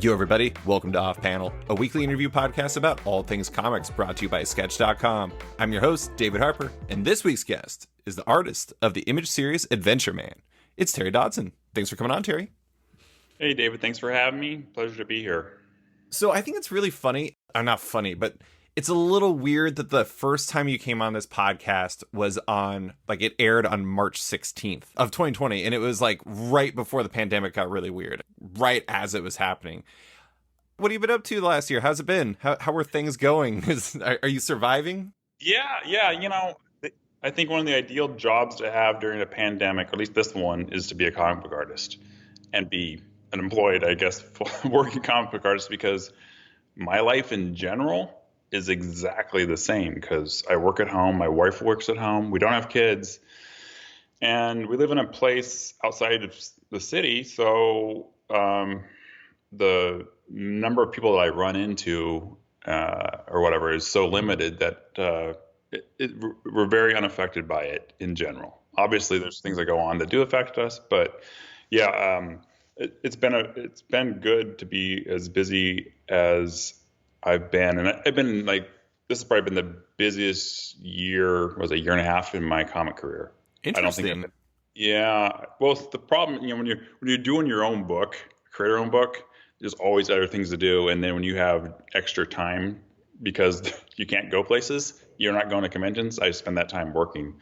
Yo, everybody. Welcome to Off Panel, a weekly interview podcast about all things comics brought to you by Sketch.com. I'm your host, David Harper, and this week's guest is the artist of the Image series Adventure Man. It's Terry Dodson. Thanks for coming on, Terry. Hey, David. Thanks for having me. Pleasure to be here. So I think it's really funny. Not funny, but it's a little weird that the first time you came on this podcast was on, it aired on March 16th of 2020. And it was right before the pandemic got really weird, right as it was happening. What have you been up to the last year? How's it been? How are things going? Are you surviving? Yeah. I think one of the ideal jobs to have during a pandemic, or at least this one, is to be a comic book artist and be an employed, I guess, working comic book artist, because my life in general is exactly the same, because I work at home. My wife works at home. We don't have kids. And we live in a place outside of the city. So the number of people that I run into or whatever is so limited that we're very unaffected by it in general. Obviously, there's things that go on that do affect us. But yeah, it's been good to be as busy as I've been, and I've been this has probably been the busiest year, a year and a half in my comic career. Interesting. I don't think yeah. Well, the problem, when you're doing your own book, create your own book, there's always other things to do. And then when you have extra time because you can't go places, you're not going to conventions, I spend that time working,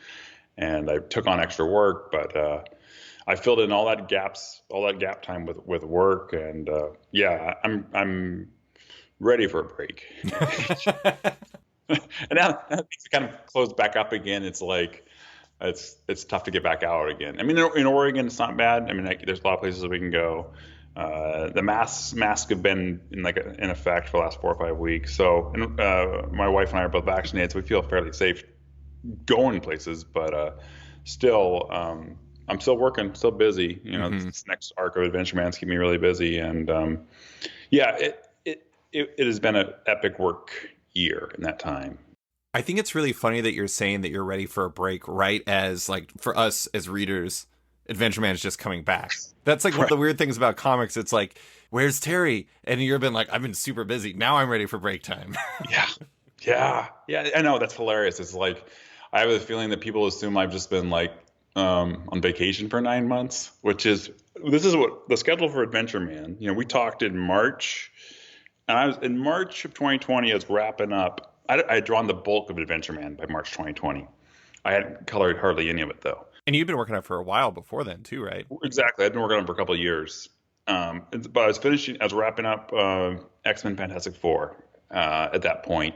and I took on extra work, but I filled in all that gap time with work. And yeah, I'm ready for a break. And now things kind of closed back up again. It's it's tough to get back out again. I mean, in Oregon, it's not bad. I mean, there's a lot of places we can go. The masks have been in effect for the last 4 or 5 weeks. So my wife and I are both vaccinated, so we feel fairly safe going places. But still, I'm still working, still busy. This next arc of Adventure Man's keeping me really busy. And yeah, it has been an epic work year in that time. I think it's really funny that you're saying that you're ready for a break, right as, for us as readers, Adventure Man is just coming back. That's one of the weird things about comics. It's where's Terry? And you've been I'm super busy. Now I'm ready for break time. Yeah. I know, that's hilarious. It's I have a feeling that people assume I've just been on vacation for 9 months, this is what the schedule for Adventure Man. We talked in March. And I was in March of 2020, I was wrapping up. I had drawn the bulk of Adventure Man by March 2020. I hadn't colored hardly any of it, though. And you've been working on it for a while before then, too, right? Exactly. I've been working on it for a couple of years. But I was wrapping up X-Men Fantastic Four at that point.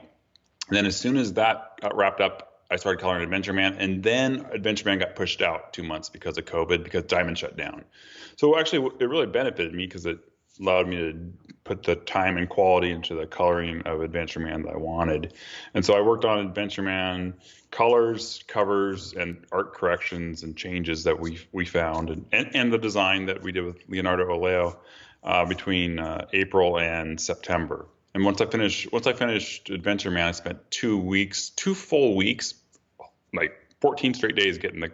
And then as soon as that got wrapped up, I started coloring Adventure Man. And then Adventure Man got pushed out 2 months because of COVID, because Diamond shut down. So actually, it really benefited me, because it allowed me to put the time and quality into the coloring of Adventure Man that I wanted. And so I worked on Adventure Man colors, covers, and art corrections and changes that we found, and the design that we did with Leonardo Oleo between April and September. And once I finished Adventure Man, I spent 2 full weeks, 14 straight days getting the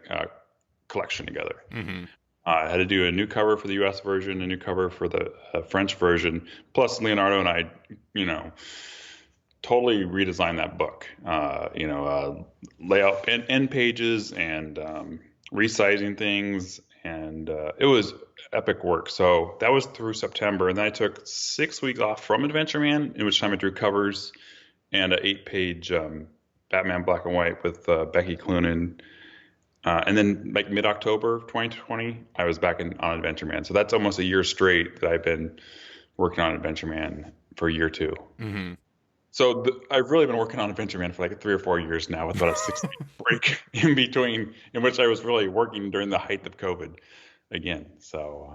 collection together. Mm-hmm. I had to do a new cover for the U.S. version, a new cover for the French version. Plus, Leonardo and I, totally redesigned that book. Layout and end pages and resizing things, and it was epic work. So that was through September, and then I took 6 weeks off from Adventure Man, in which time I drew covers and an 8-page Batman black and white with Becky Cloonan. And then mid-October of 2020, I was back on Adventure Man. So that's almost a year straight that I've been working on Adventure Man for year 2. Mm-hmm. So I've really been working on Adventure Man for 3 or 4 years now, with about a 6-week break in between, in which I was really working during the height of COVID again. So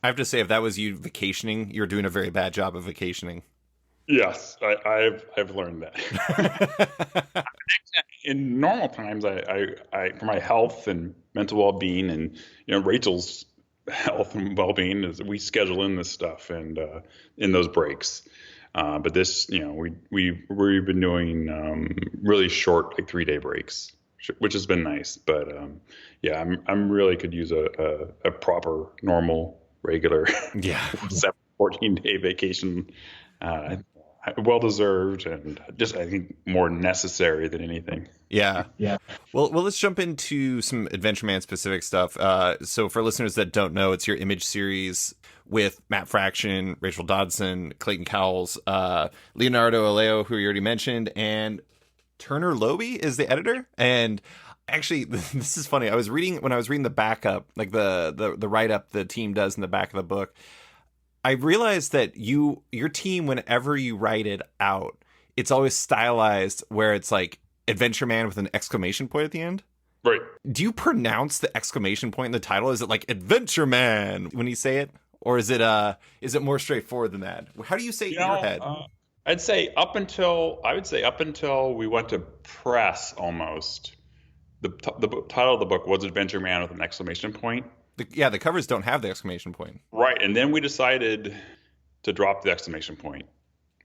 I have to say, if that was you vacationing, you're doing a very bad job of vacationing. Yes, I've learned that. In normal times, I for my health and mental well-being, and Rachel's health and well-being, is we schedule in this stuff and in those breaks. But this, we've been doing really short, 3-day breaks, which has been nice. But I'm really could use a proper, normal, regular 7 14-day vacation, well deserved, and just I think more necessary than anything. Yeah. Well, let's jump into some Adventure Man specific stuff. So for listeners that don't know, it's your Image series with Matt Fraction, Rachel Dodson, Clayton Cowles, Leonardo Aleo, who you already mentioned, and Turner Loby is the editor. And actually, this is funny. When I was reading the backup, like the write up the team does in the back of the book, I realized that your team, whenever you write it out, it's always stylized where it's like Adventure Man with an exclamation point at the end. Right. Do you pronounce the exclamation point in the title? Is it like Adventure Man when you say it? Or is it more straightforward than that? How do you say it in your head? I would say up until we went to press almost, the title of the book was Adventure Man with an exclamation point. The covers don't have the exclamation point. Right. And then we decided to drop the exclamation point.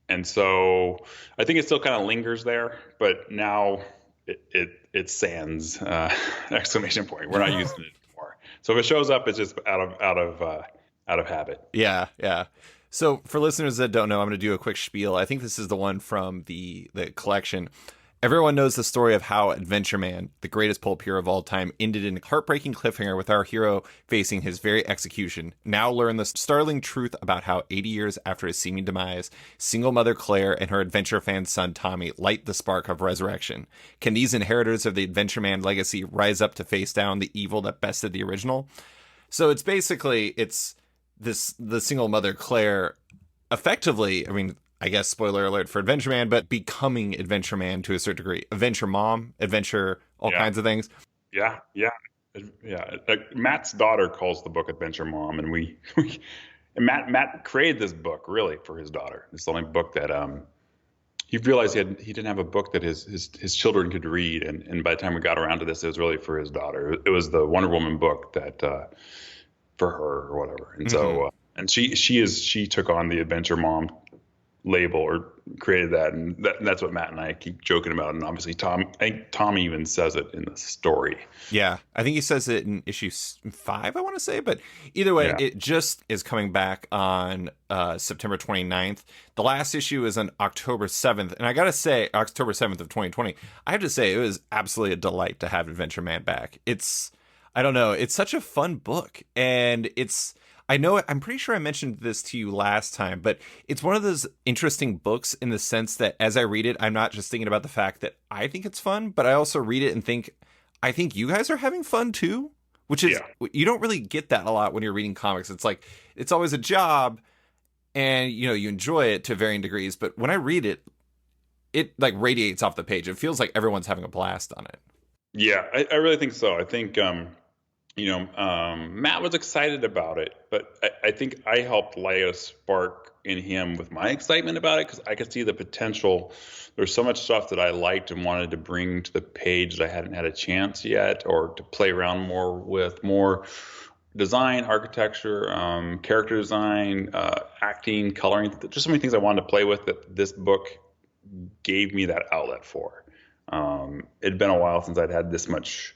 And so I think it still kind of lingers there, but now it sans exclamation point. We're not using it anymore. So if it shows up, it's just out of habit. Yeah. So for listeners that don't know, I'm going to do a quick spiel. I think this is the one from the collection. Everyone knows the story of how Adventure Man, the greatest pulp hero of all time, ended in a heartbreaking cliffhanger with our hero facing his very execution. Now learn the startling truth about how 80 years after his seeming demise, single mother Claire and her Adventure fan son Tommy light the spark of resurrection. Can these inheritors of the Adventure Man legacy rise up to face down the evil that bested the original? So it's basically, the single mother Claire effectively, I mean, I guess spoiler alert for Adventure Man, but becoming Adventure Man to a certain degree. Adventure Mom, Adventure, all kinds of things. Yeah. Like Matt's daughter calls the book Adventure Mom, and and Matt created this book really for his daughter. It's the only book that he realized he didn't have a book that his children could read, and by the time we got around to this, it was really for his daughter. It was the Wonder Woman book that for her or whatever, and so and she took on the Adventure Mom label or created that, and that's what Matt and I keep joking about. And obviously I think Tom even says it in the story. Yeah, I think he says it in issue 5, I want to say, but either way, It just is coming back on September 29th. The last issue is on October 7th, and I gotta say, October 7th of 2020, I have to say it was absolutely a delight to have Adventure Man back. I don't know, it's such a fun book, and I'm pretty sure I mentioned this to you last time, but it's one of those interesting books in the sense that as I read it, I'm not just thinking about the fact that I think it's fun, but I also read it and think, I think you guys are having fun too, which is, you don't really get that a lot when you're reading comics. It's like, it's always a job and, you enjoy it to varying degrees, but when I read it, it like radiates off the page. It feels like everyone's having a blast on it. Yeah, I really think so. I think, Matt was excited about it, but I think I helped light a spark in him with my excitement about it because I could see the potential. There's so much stuff that I liked and wanted to bring to the page that I hadn't had a chance yet, or to play around more with, more design, architecture, character design, acting, coloring. Just so many things I wanted to play with that this book gave me that outlet for. It'd been a while since I'd had this much.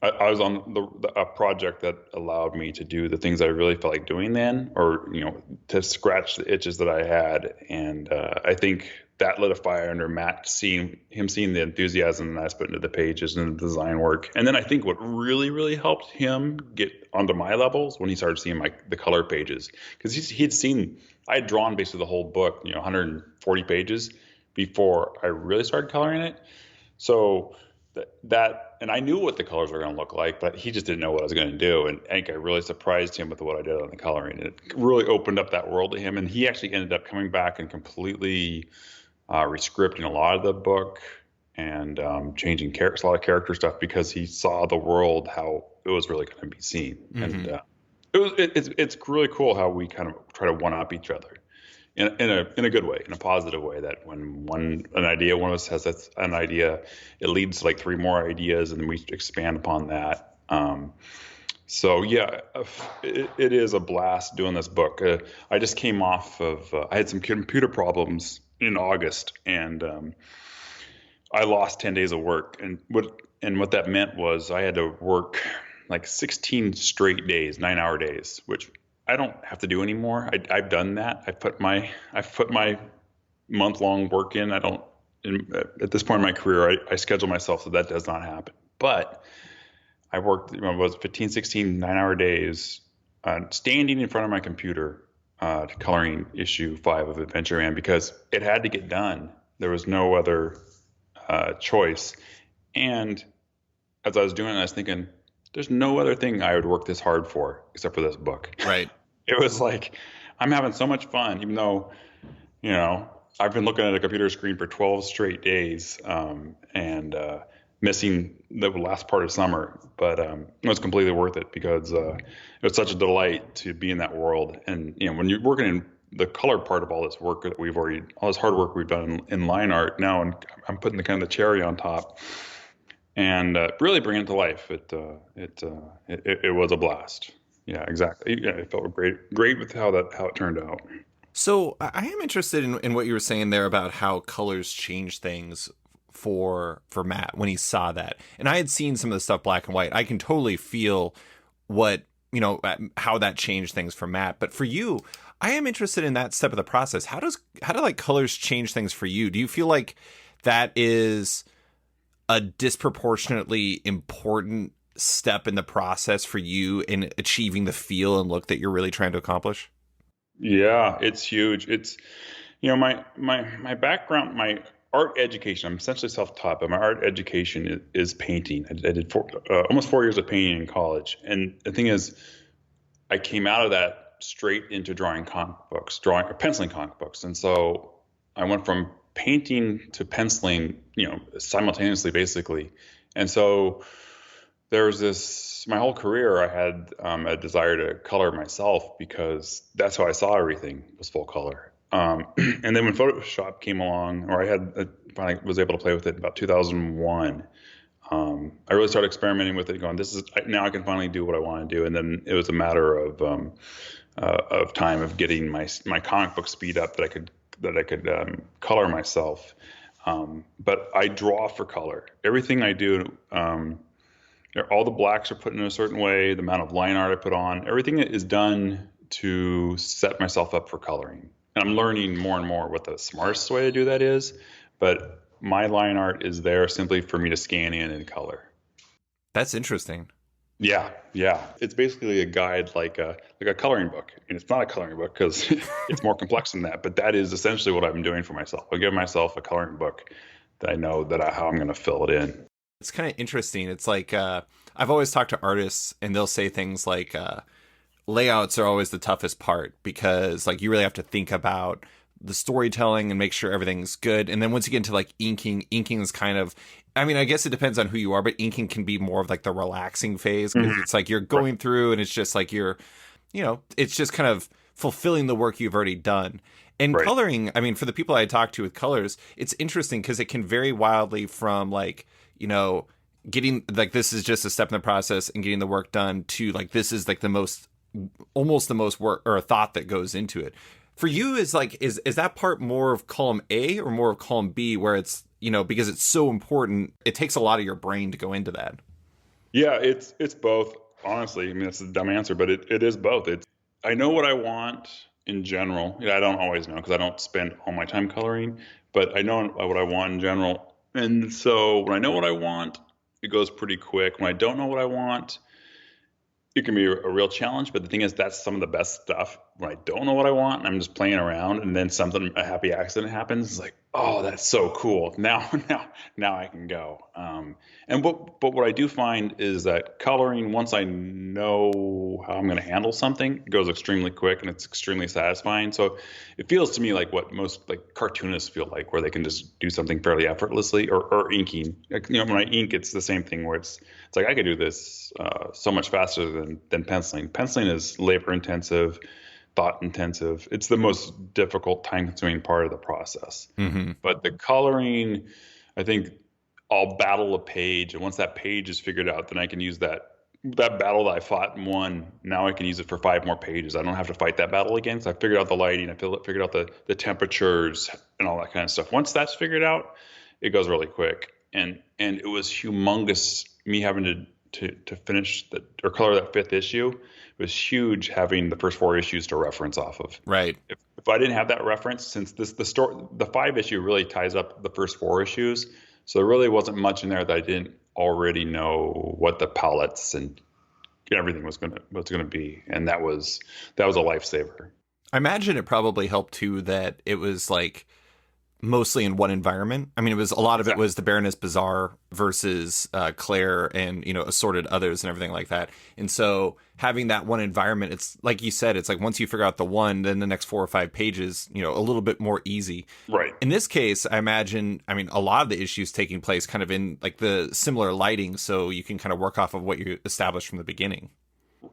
I was on a project that allowed me to do the things I really felt like doing then, or, to scratch the itches that I had. And I think that lit a fire under Matt, seeing the enthusiasm that I put into the pages and the design work. And then I think what really, really helped him get onto my levels when he started seeing the color pages, because I had drawn basically the whole book, 140 pages before I really started coloring it. So and I knew what the colors were going to look like, but he just didn't know what I was going to do. And I think I really surprised him with what I did on the coloring. It really opened up that world to him. And he actually ended up coming back and completely rescripting a lot of the book and changing a lot of character stuff because he saw the world, how it was really going to be seen. Mm-hmm. And it's really cool how we kind of try to one-up each other. In a good way, in a positive way, that when one of us has an idea, it leads to 3 more ideas, and then we expand upon that. So yeah, it is a blast doing this book. I just came off of I had some computer problems in August, and I lost 10 days of work, and what that meant was I had to work 16 straight days, 9-hour days, which I don't have to do anymore. I've done that. I've put my month-long work in. At this point in my career, I schedule myself so that does not happen. But I worked, was 15, 16, 9-hour days, standing in front of my computer, coloring issue 5 of Adventure Man because it had to get done. There was no other choice. And as I was doing it, I was thinking, there's no other thing I would work this hard for except for this book. Right. It was like, I'm having so much fun, even though, I've been looking at a computer screen for 12 straight days and missing the last part of summer. But it was completely worth it because it was such a delight to be in that world. And, when you're working in the color part of all this work that all this hard work we've done in line art now, and I'm putting the kind of the cherry on top and really bringing it to life. It was a blast. Yeah, exactly. Yeah, it felt great with how it turned out. So I am interested in what you were saying there about how colors change things for Matt when he saw that. And I had seen some of the stuff black and white. I can totally feel how that changed things for Matt. But for you, I am interested in that step of the process. How do like colors change things for you? Do you feel like that is a disproportionately important step in the process for you in achieving the feel and look that you're really trying to accomplish? Yeah, it's huge. It's, my background, my art education, I'm essentially self-taught, but my art education is painting. I did almost 4 years of painting in college. And the thing is, I came out of that straight into drawing comic books, penciling comic books. And so I went from painting to penciling, simultaneously, basically. And so there was my whole career, I had a desire to color myself because that's how I saw everything was full color. And then when Photoshop came along, or finally was able to play with it in about 2001, I really started experimenting with it, going, now I can finally do what I want to do. And then it was a matter of time of getting my comic book speed up that I could color myself. But I draw for color. Everything I do, all the blacks are put in a certain way, the amount of line art I put on, everything is done to set myself up for coloring. And I'm learning more and more what the smartest way to do that is. But my line art is there simply for me to scan in and color. That's interesting. Yeah. It's basically a guide like a coloring book. And it's not a coloring book because it's more complex than that. But that is essentially what I'm doing for myself. I give myself a coloring book that I know how I'm going to fill it in. It's kind of interesting. It's like I've always talked to artists and they'll say things like layouts are always the toughest part because like you really have to think about the storytelling and make sure everything's good. And then once you get into like inking is kind of, I mean, I guess it depends on who you are, but inking can be more of like the relaxing phase because it's like you're going through and it's just like it's just kind of fulfilling the work you've already done. And coloring, I mean, for the people I talk to with colors, it's interesting because it can vary wildly from like, getting like this is just a step in the process and getting the work done to like this is like almost the most work or a thought that goes into it. For you, is that part more of column A or more of column B where it's because it's so important, it takes a lot of your brain to go into that? Yeah, it's both. Honestly, I mean, that's a dumb answer, but it is both. I know what I want in general. I don't always know because I don't spend all my time coloring, but I know what I want in general. And so when I know what I want, it goes pretty quick. When I don't know what I want, it can be a real challenge. But the thing is, that's some of the best stuff. When I don't know what I want, and I'm just playing around, and then a happy accident happens. It's like, oh, that's so cool. Now I can go. But what I do find is that coloring, once I know how I'm going to handle something, it goes extremely quick and it's extremely satisfying. So it feels to me like what most like cartoonists feel like, where they can just do something fairly effortlessly, or inking. Like, when I ink, it's the same thing where it's like I could do this so much faster than penciling. Penciling is labor intensive, thought intensive. It's the most difficult, time consuming part of the process. Mm-hmm. But the coloring, I think I'll battle a page, and once that page is figured out, then I can use that battle that I fought and won. Now I can use it for 5 more pages. I don't have to fight that battle again. So I figured out the lighting, I figured out the temperatures and all that kind of stuff. Once that's figured out, it goes really quick. And it was humongous, me having to finish or color that fifth issue, it was huge having the first 4 issues to reference off of. Right. If I didn't have that reference, since the 5 issue really ties up the first 4 issues, so there really wasn't much in there that I didn't already know what the palettes and everything was gonna be, and that was a lifesaver. I imagine it probably helped too that it was like mostly in one environment. I mean, it was a lot of it was the Baroness Bazaar versus Claire and, assorted others and everything like that. And so having that one environment, it's like you said, it's like once you figure out the one, then the next 4 or 5 pages, a little bit more easy. Right. In this case, I imagine, a lot of the issues taking place kind of in like the similar lighting, so you can kind of work off of what you established from the beginning.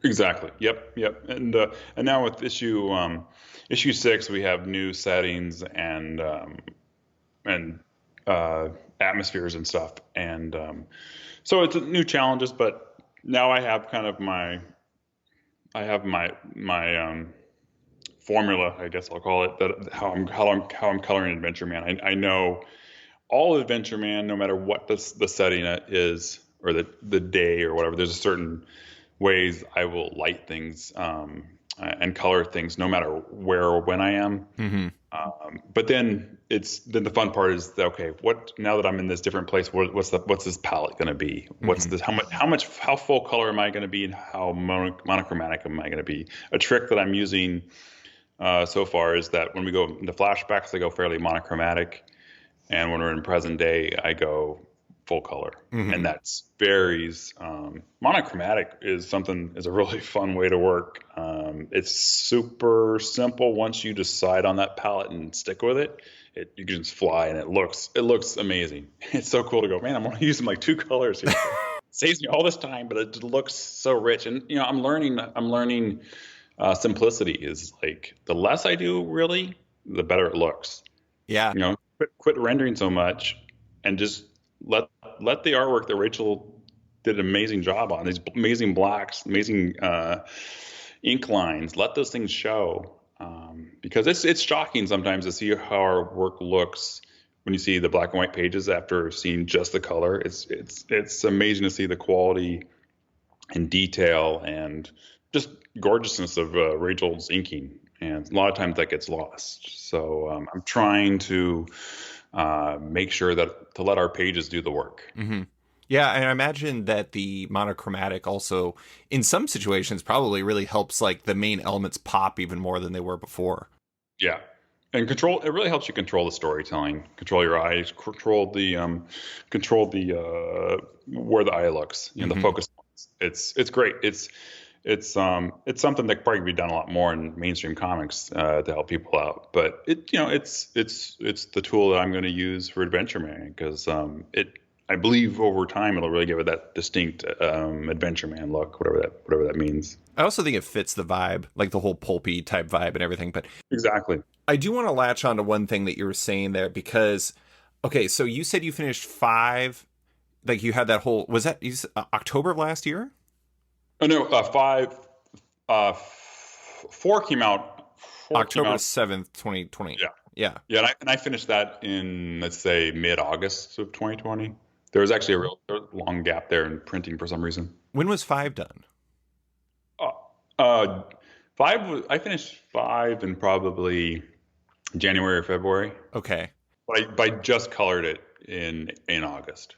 Exactly. Yep. And now with issue 6, we have new settings and atmospheres and stuff, and so it's new challenges. But now I have kind of my formula, I guess I'll call it, that how I'm coloring Adventure Man. I know all Adventure Man, no matter what the setting is or the day or whatever. There's a certain ways I will light things and color things, no matter where or when I am. Mm-hmm. But then the fun part is that, okay, now that I'm in this different place, what's this palette going to be? What's this? How full color am I going to be, and how monochromatic am I going to be? A trick that I'm using so far is that when we go into flashbacks, I go fairly monochromatic, and when we're in present day, I go full color. Mm-hmm. And that varies. Monochromatic is a really fun way to work. It's super simple once you decide on that palette and stick with it. You can just fly, and it looks amazing. It's so cool to go, man, I'm only using like 2 colors here. It saves me all this time, but it looks so rich. And I'm learning simplicity is like the less I do, really, the better it looks. Yeah. Quit rendering so much and just let the artwork that Rachel did an amazing job on, these amazing blacks, amazing ink lines, let those things show, because it's shocking sometimes to see how our work looks when you see the black and white pages after seeing just the color. It's amazing to see the quality and detail and just gorgeousness of Rachel's inking, and a lot of times that gets lost. So I'm trying to make sure to let our pages do the work. Mm-hmm. Yeah, and I imagine that the monochromatic also, in some situations, probably really helps like the main elements pop even more than they were before. Yeah, and it really helps you control the storytelling, control your eyes, control the where the eye looks, the focus points. It's great. It's something that probably could be done a lot more in mainstream comics to help people out. But it's the tool that I'm going to use for Adventure Man, because I believe over time it'll really give it that distinct Adventure Man look, whatever that means. I also think it fits the vibe, like the whole pulpy type vibe and everything. But exactly, I do want to latch on to one thing that you were saying there, because okay, so you said you finished 5, like you had that whole, was that October of last year? Oh no, 4 came out October 7th, 2020. Yeah. And I finished that in, let's say, mid-August of 2020. There was actually a real long gap there in printing for some reason. When was 5 done? 5 I finished 5 in probably January or February. Okay. But I just colored it in August.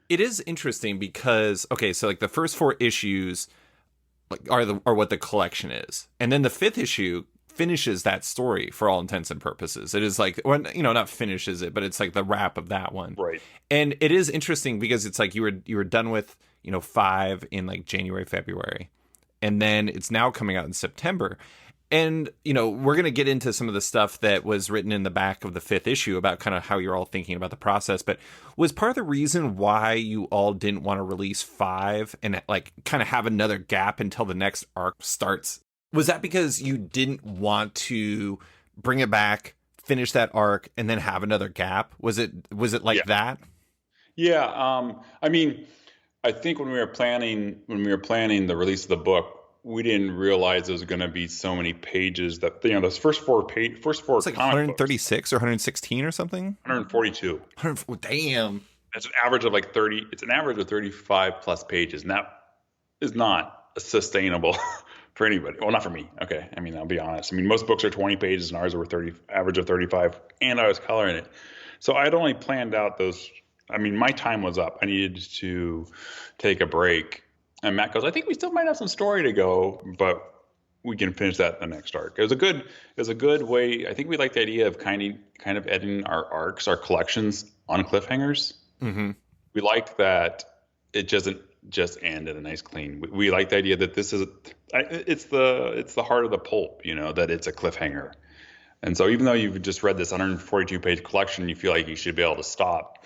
It is interesting because, okay, so like the first 4 issues are what the collection is, and then the 5th issue finishes that story for all intents and purposes. It is like, well, not finishes it, but it's like the wrap of that one. Right. And it is interesting because it's like you were done with 5 in like January, February, and then it's now coming out in September. And, we're going to get into some of the stuff that was written in the back of the 5th issue about kind of how you're all thinking about the process. But was part of the reason why you all didn't want to release 5 and like kind of have another gap until the next arc starts? Was that because you didn't want to bring it back, finish that arc, and then have another gap? Was it like that? Yeah. I mean, I think when we were planning the release of the book, we didn't realize there was going to be so many pages that those first four. It's like 136 or 116 or something. 142. Damn. That's an average of like 30. It's an average of 35 plus pages, and is not sustainable for anybody. Well, not for me. Okay. I mean, I'll be honest. I mean, most books are 20 pages and ours were 30, average of 35, and I was coloring it. So I'd only planned out those. I mean, my time was up. I needed to take a break. And Matt goes, I think we still might have some story to go, but we can finish that in the next arc. It was a good way. I think we like the idea of kind of editing our arcs, our collections on cliffhangers. Mm-hmm. We like that it doesn't just end in a nice clean. We like the idea that this is it's the heart of the pulp, that it's a cliffhanger. And so even though you've just read this 142 page collection, you feel like you should be able to stop.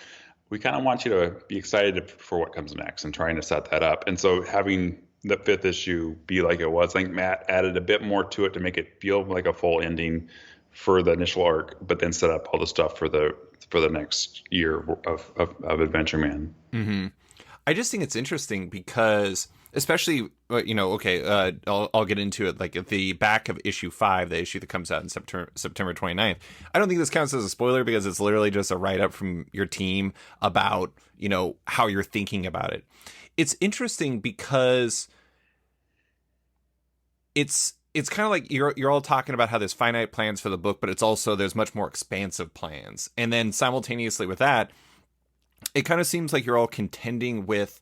We kind of want you to be excited for what comes next and trying to set that up. And so having the 5th issue be like it was, I think Matt added a bit more to it to make it feel like a full ending for the initial arc, but then set up all the stuff for the next year of Adventure Man. Mm-hmm. I just think it's interesting because, especially, I'll get into it. Like at the back of issue 5, the issue that comes out in September 29th, I don't think this counts as a spoiler because it's literally just a write-up from your team about, how you're thinking about it. It's interesting because it's kind of like you're all talking about how there's finite plans for the book, but it's also there's much more expansive plans. And then simultaneously with that, it kind of seems like you're all contending with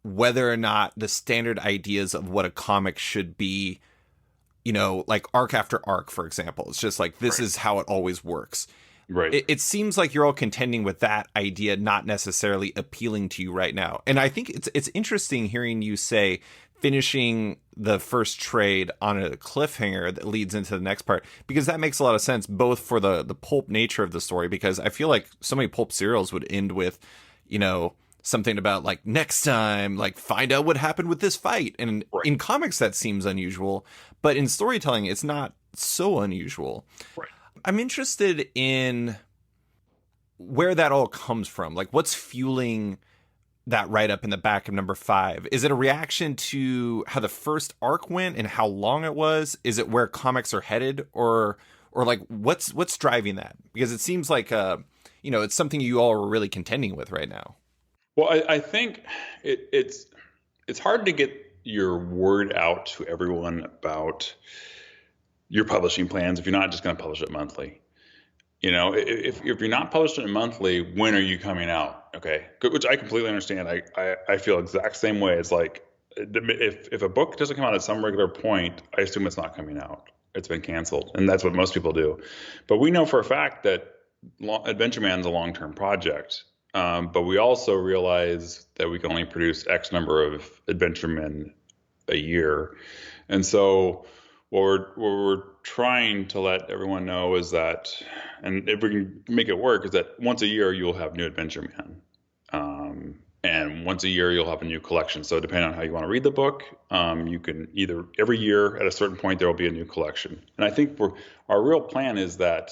whether or not the standard ideas of what a comic should be, like arc after arc, for example. It's just like, this is how it always works. Right. It seems like you're all contending with that idea, not necessarily appealing to you right now. And I think it's interesting hearing you say finishing the first trade on a cliffhanger that leads into the next part, because that makes a lot of sense, both for the pulp nature of the story, because I feel like so many pulp serials would end with, something about like next time, like find out what happened with this fight. And in comics, that seems unusual, but in storytelling, it's not so unusual. Right. I'm interested in where that all comes from. Like what's fueling that write-up in the back of number 5? Is it a reaction to how the first arc went and how long it was? Is it where comics are headed, or like what's driving that? Because it seems like it's something you all are really contending with right now. Well, I think it's hard to get your word out to everyone about your publishing plans if you're not just going to publish it monthly. If you're not publishing it monthly, when are you coming out? Okay, which I completely understand. I feel exact same way. It's like if a book doesn't come out at some regular point, I assume it's not coming out. It's been canceled, and that's what most people do. But we know for a fact that Adventure Man's a long-term project. But we also realize that we can only produce X number of Adventure Men a year, and so what we're trying to let everyone know is that, and if we can make it work, is that once a year you'll have new Adventure Man, and once a year you'll have a new collection. So depending on how you want to read the book, you can either every year at a certain point there will be a new collection. And I think our real plan is that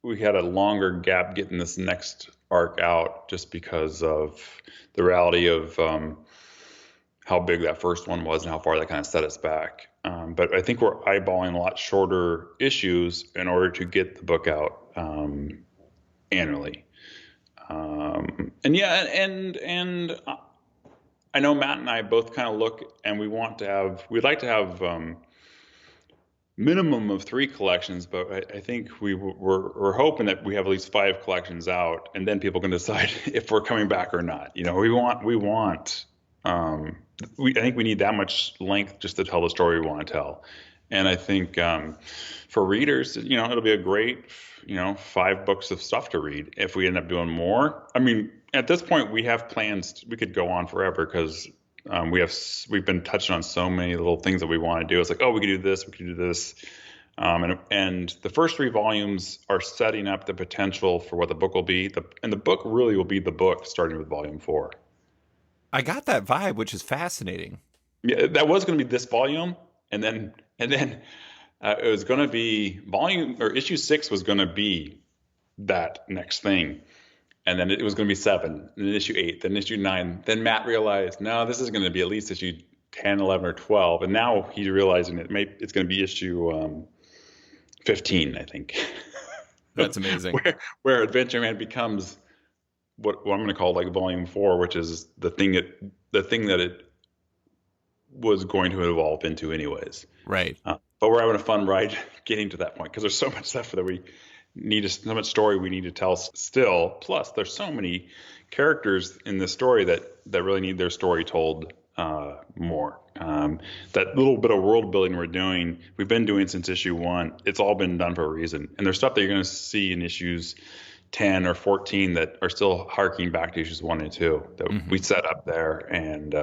we had a longer gap getting this next arc out just because of the reality of how big that first one was and how far that kind of set us back. But I think we're eyeballing a lot shorter issues in order to get the book out annually. And I know Matt and I both kind of look, and we'd like to have minimum of 3 collections, but I think we're hoping that we have at least 5 collections out, and then people can decide if we're coming back or not. I think we need that much length just to tell the story we want to tell. And I think for readers, it'll be a great, 5 books of stuff to read. If we end up doing more, I mean, at this point we have plans. We could go on forever because we've been touching on so many little things that we want to do. It's like, oh, we could do this, we could do this. And the first 3 volumes are setting up the potential for what the book will be. And the book really will be the book starting with volume 4. I got that vibe, which is fascinating. Yeah, that was going to be this volume, and then it was going to be issue 6 was going to be that next thing, and then it was going to be 7, then issue 8, then issue 9. Then Matt realized, no, this is going to be at least issue 10, 11, or 12, and now he's realizing it's going to be issue 15, I think. That's amazing. where Adventure Man becomes what I'm going to call like volume 4, which is the thing that it was going to evolve into anyways. Right. But we're having a fun ride getting to that point because there's so much stuff that we need, so much story we need to tell still. Plus, there's so many characters in this story that really need their story told more. That little bit of world building we've been doing since issue 1. It's all been done for a reason. And there's stuff that you're going to see in issues 10 or 14 that are still harking back to issues 1 and 2 that we set up there. And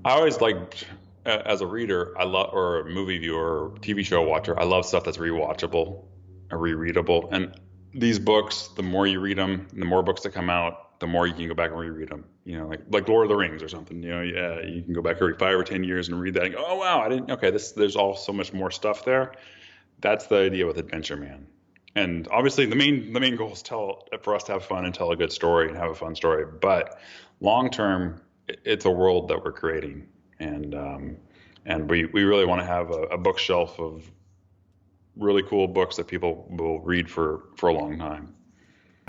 I always liked, as a reader, or a movie viewer or TV show watcher, I love stuff that's rewatchable or rereadable. And these books, the more you read them, the more books that come out, the more you can go back and reread them. Like Lord of the Rings or something. You can go back every 5 or 10 years and read that and go, oh wow, there's all so much more stuff there. That's the idea with Adventure Man. And obviously the main goal is for us to have fun and tell a good story and have a fun story. But long term, it's a world that we're creating, and we really want to have a bookshelf of really cool books that people will read for a long time.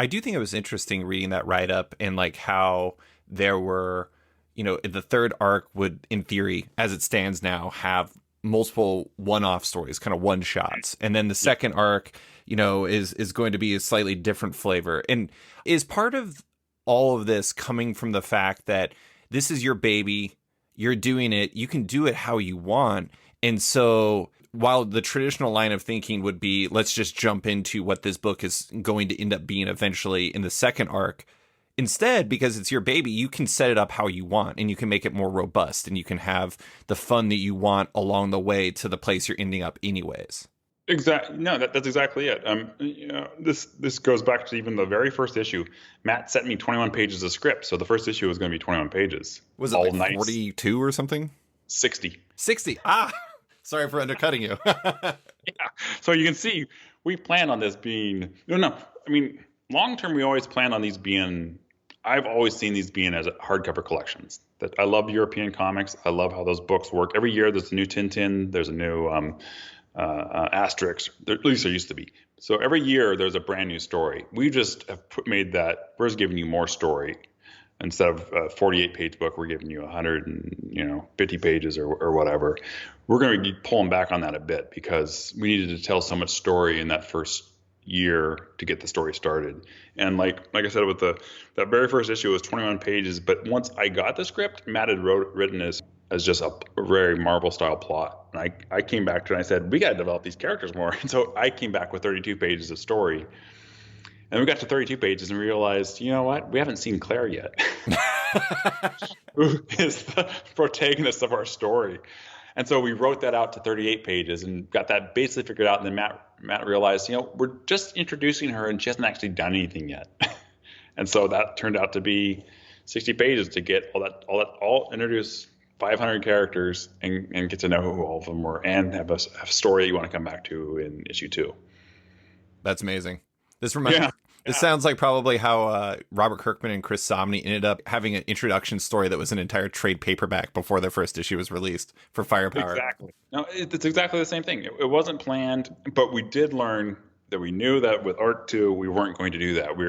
I do think it was interesting reading that write-up and like how there were, the third arc would, in theory, as it stands now, have multiple one-off stories, kind of one-shots. And then the second arc, is going to be a slightly different flavor. And is part of all of this coming from the fact that this is your baby, you're doing it, you can do it how you want. And so while the traditional line of thinking would be, let's just jump into what this book is going to end up being eventually in the second arc, instead, because it's your baby, you can set it up how you want and you can make it more robust and you can have the fun that you want along the way to the place you're ending up anyways. Exactly. No, that's exactly it. This goes back to even the very first issue. Matt sent me 21 pages of script, so the first issue was going to be 21 pages. Was it all like 42 or something? 60. 60. Sorry for undercutting you. Yeah. So you can see we plan on this being long term. We always plan on these being. I've always seen these being as hardcover collections. That I love European comics. I love how those books work. Every year there's a new Tintin. There's a new Asterix. At least there used to be. So every year there's a brand new story. We just have made that. We're just giving you more story. Instead of a 48-page book, we're giving you 150 pages or whatever. We're going to be pulling back on that a bit because we needed to tell so much story in that first year to get the story started. And like I said, with that very first issue, it was 21 pages. But once I got the script, Matt had written as just a very Marvel-style plot. And I came back to it and I said, we got to develop these characters more. And so I came back with 32 pages of story. And we got to 32 pages and realized, you know what? We haven't seen Claire yet. Who is the protagonist of our story? And so we wrote that out to 38 pages and got that basically figured out. And then Matt realized, we're just introducing her and she hasn't actually done anything yet. And so that turned out to be 60 pages to get all introduce 500 characters and get to know who all of them were and have a story you want to come back to in issue 2. That's amazing. This sounds like probably how Robert Kirkman and Chris Samnee ended up having an introduction story that was an entire trade paperback before their first issue was released for Firepower. Exactly. No, it's exactly the same thing. It wasn't planned, but we did learn that we knew that with Arc 2, we weren't going to do that. We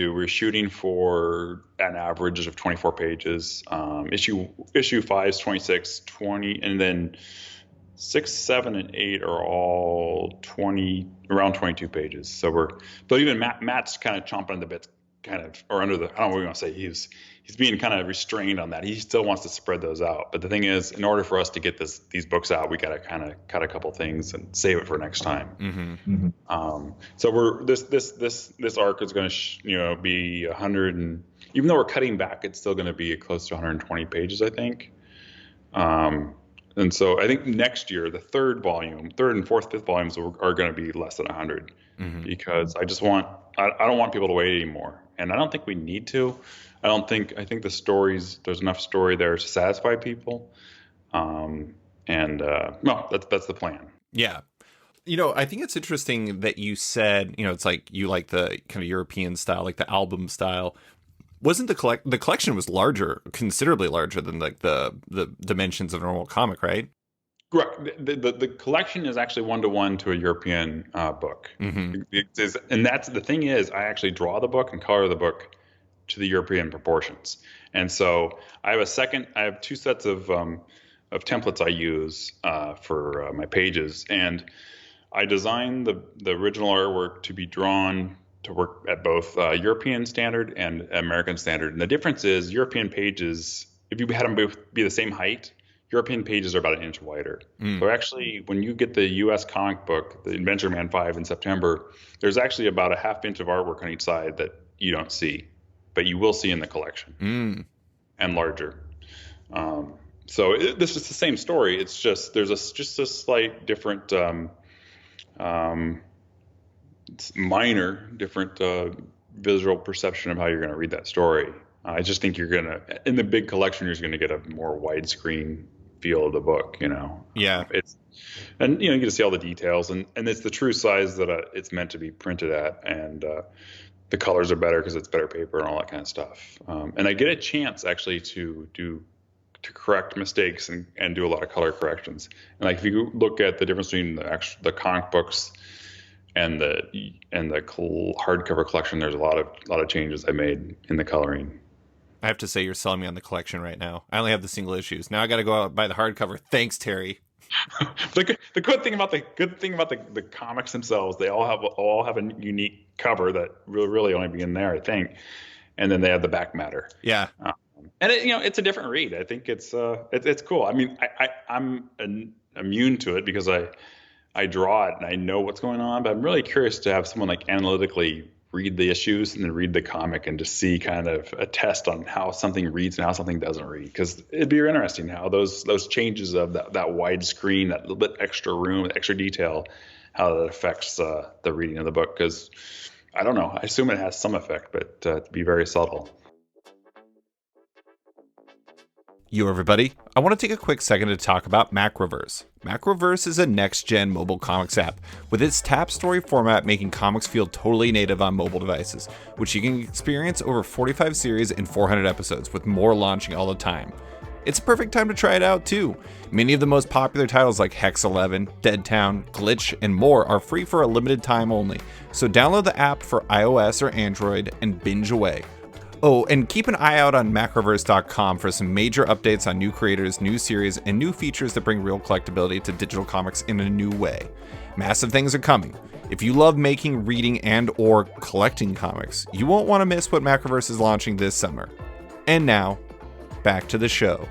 were shooting for an average of 24 pages. Issue 5 is 26, 20, and then 6, 7, and 8 are all around 22 pages. But even Matt's kind of chomping on the bits, or under the, I don't know what we want to say. He's being kind of restrained on that. He still wants to spread those out. But the thing is, in order for us to get these books out, we got to kind of cut a couple things and save it for next time. Mm-hmm. Mm-hmm. So this arc is going to be 100, and even though we're cutting back, it's still going to be close to 120 pages, I think. And so I think next year, the third and fourth, fifth volumes are going to be less than 100 because I don't want people to wait anymore. And I don't think we need to. I think there's enough story there to satisfy people. No, that's the plan. Yeah. I think it's interesting that you said, it's like you like the kind of European style, like the album style. Wasn't the collection was larger, considerably larger than like the dimensions of a normal comic, right? Correct. The collection is actually 1-to-1 to a European book. Mm-hmm. And that's the thing is, I actually draw the book and color the book to the European proportions. And so I have 2 sets of templates I use for my pages, and I designed the original artwork to be drawn to work at both European standard and American standard. And the difference is European pages, if you had them both be the same height, European pages are about an inch wider. So actually, when you get the U.S. comic book, the Adventure Man 5 in September, there's actually about a half inch of artwork on each side that you don't see, but you will see in the collection, and larger. This is the same story. It's just there's just a slight different, minor different visual perception of how you're going to read that story. I just think in the big collection, you're going to get a more widescreen feel of the book, Yeah. You get to see all the details, and it's the true size that it's meant to be printed at, and the colors are better because it's better paper and all that kind of stuff. And I get a chance actually to correct mistakes and do a lot of color corrections. And like if you look at the difference between the comic books and the hardcover collection, there's a lot of changes I made in the coloring. I have to say, you're selling me on the collection right now. I only have the single issues. Now I got to go out and buy the hardcover. Thanks, Terry. The good thing about the comics themselves, they all have a unique cover that really only be in there, I think, and then they have the back matter. Yeah, and it's a different read. I think it's cool. I mean, I'm immune to it because I draw it and I know what's going on, but I'm really curious to have someone like analytically read the issues and then read the comic and to see kind of a test on how something reads and how something doesn't read. Because it'd be interesting how those changes of that wide screen, that little bit extra room, extra detail, how that affects the reading of the book. Because I don't know, I assume it has some effect, but to be very subtle. Yo, everybody. I want to take a quick second to talk about Macroverse. Macroverse is a next-gen mobile comics app, with its tap story format making comics feel totally native on mobile devices, which you can experience over 45 series and 400 episodes, with more launching all the time. It's a perfect time to try it out, too. Many of the most popular titles like Hex 11, Dead Town, Glitch, and more are free for a limited time only, so download the app for iOS or Android and binge away. Oh, and keep an eye out on macroverse.com for some major updates on new creators, new series, and new features that bring real collectability to digital comics in a new way. Massive things are coming. If you love making, reading, and or collecting comics, you won't want to miss what Macroverse is launching this summer. And now, back to the show.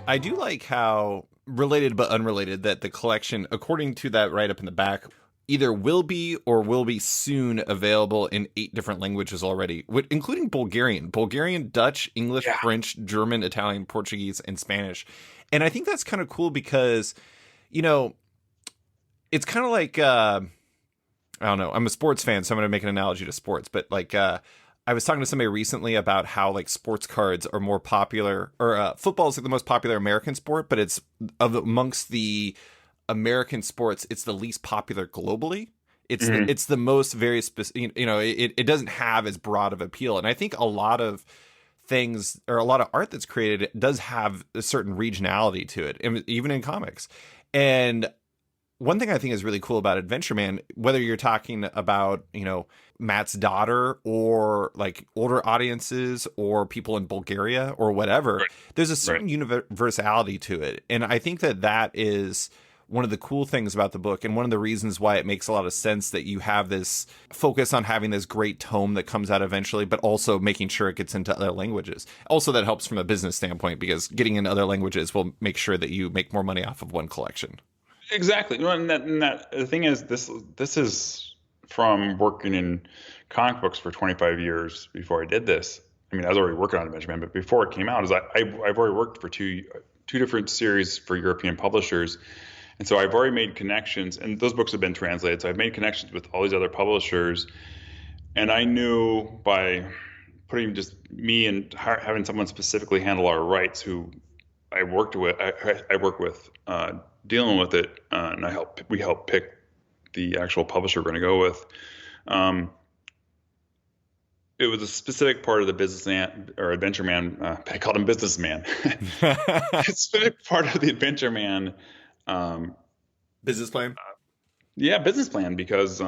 I do like how, related but unrelated, that the collection, according to that write-up in the back, either will be or will be soon available in 8 different languages already, including Bulgarian, Dutch, English, French, German, Italian, Portuguese, and Spanish. And I think that's kind of cool because, it's kind of like, I don't know, I'm a sports fan, so I'm going to make an analogy to sports, but like, I was talking to somebody recently about how like sports cards are more popular, or football is like the most popular American sport, but it's amongst the American sports, it's the least popular globally. It's the most very specific, it doesn't have as broad of appeal. And I think a lot of things, or a lot of art that's created, does have a certain regionality to it, even in comics. And one thing I think is really cool about Adventure Man, whether you're talking about, Matt's daughter or like older audiences or people in Bulgaria or whatever, there's a certain universality to it. And I think that is one of the cool things about the book, and one of the reasons why it makes a lot of sense that you have this focus on having this great tome that comes out eventually, but also making sure it gets into other languages. Also, that helps from a business standpoint, because getting in other languages will make sure that you make more money off of one collection. Exactly. And the thing is, this is from working in comic books for 25 years before I did this. I mean, I was already working on Adventure Man, but before it came out, I've already worked for two different series for European publishers. And so I've already made connections, and those books have been translated. So I've made connections with all these other publishers. And I knew by putting just me and having someone specifically handle our rights, who I work with, dealing with it, and we help pick the actual publisher we're going to go with. It was a specific part of the businessman or Adventure Man. I called him Businessman. A specific part of the Adventure Man business plan. Business plan, because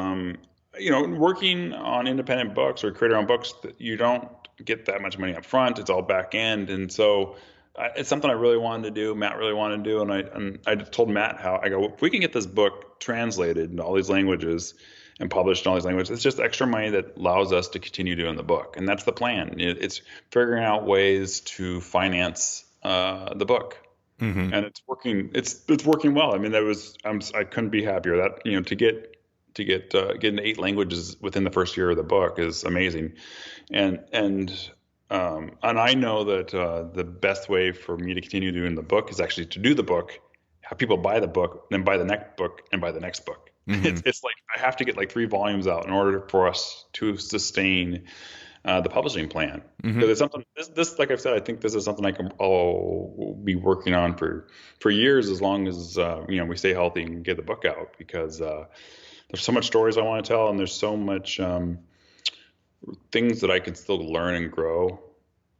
working on independent books or creator-owned books, you don't get that much money up front. It's all back end, and so it's something I really wanted to do. Matt really wanted to do, and I told Matt how I go, if we can get this book translated into all these languages and published in all these languages, it's just extra money that allows us to continue doing the book, and that's the plan. It's figuring out ways to finance the book. Mm-hmm. And it's working. It's working well. I mean, I couldn't be happier. That to get into 8 languages within the first year of the book is amazing, and I know that the best way for me to continue doing the book is actually to do the book, have people buy the book, then buy the next book, and buy the next book. Mm-hmm. It's like I have to get like 3 volumes out in order for us to sustain the publishing plan. Mm-hmm. Because it's something. This, like I've said, I think this is something I'll be working on for years, as long as we stay healthy and get the book out, because there's so much stories I want to tell, and there's so much things that I can still learn and grow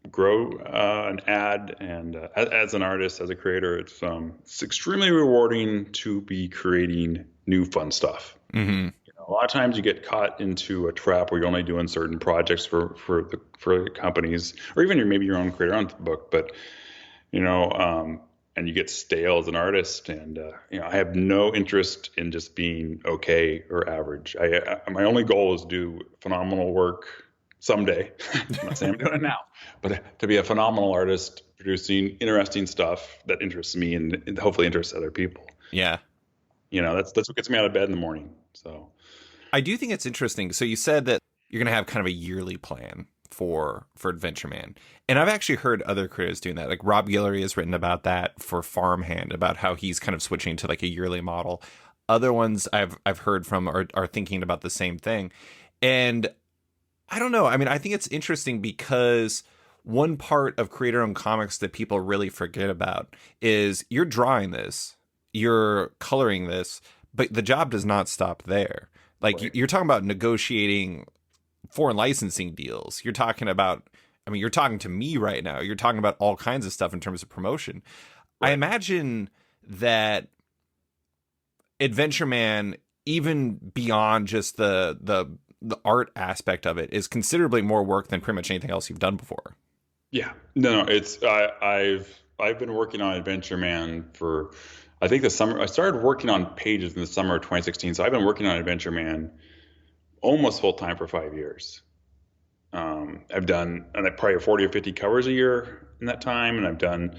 and add. And as an artist, as a creator, it's extremely rewarding to be creating new fun stuff. Mm-hmm. A lot of times you get caught into a trap where you're only doing certain projects for the companies, or even maybe your own creator-owned book, but and you get stale as an artist. And I have no interest in just being okay or average. My only goal is to do phenomenal work someday. I'm not saying I'm doing it now, but to be a phenomenal artist producing interesting stuff that interests me and hopefully interests other people. Yeah. That's what gets me out of bed in the morning. So I do think it's interesting. So you said that you're going to have kind of a yearly plan for Adventure Man. And I've actually heard other creators doing that. Like Rob Guillory has written about that for Farmhand, about how he's kind of switching to like a yearly model. Other ones I've heard from are thinking about the same thing. And I don't know. I mean, I think it's interesting because one part of creator-owned comics that people really forget about is you're drawing this, you're coloring this, but the job does not stop there. Like right. You're talking about negotiating foreign licensing deals. You're talking about, you're talking to me right now. You're talking about all kinds of stuff in terms of promotion. Right. I imagine that Adventure Man, even beyond just the art aspect of it, is considerably more work than pretty much anything else you've done before. Yeah, no, it's I've been working on Adventure Man for, I think, the summer. I started working on pages in the summer of 2016, so I've been working on Adventure Man almost full time for 5 years. I've done probably 40 or 50 covers a year in that time, and I've done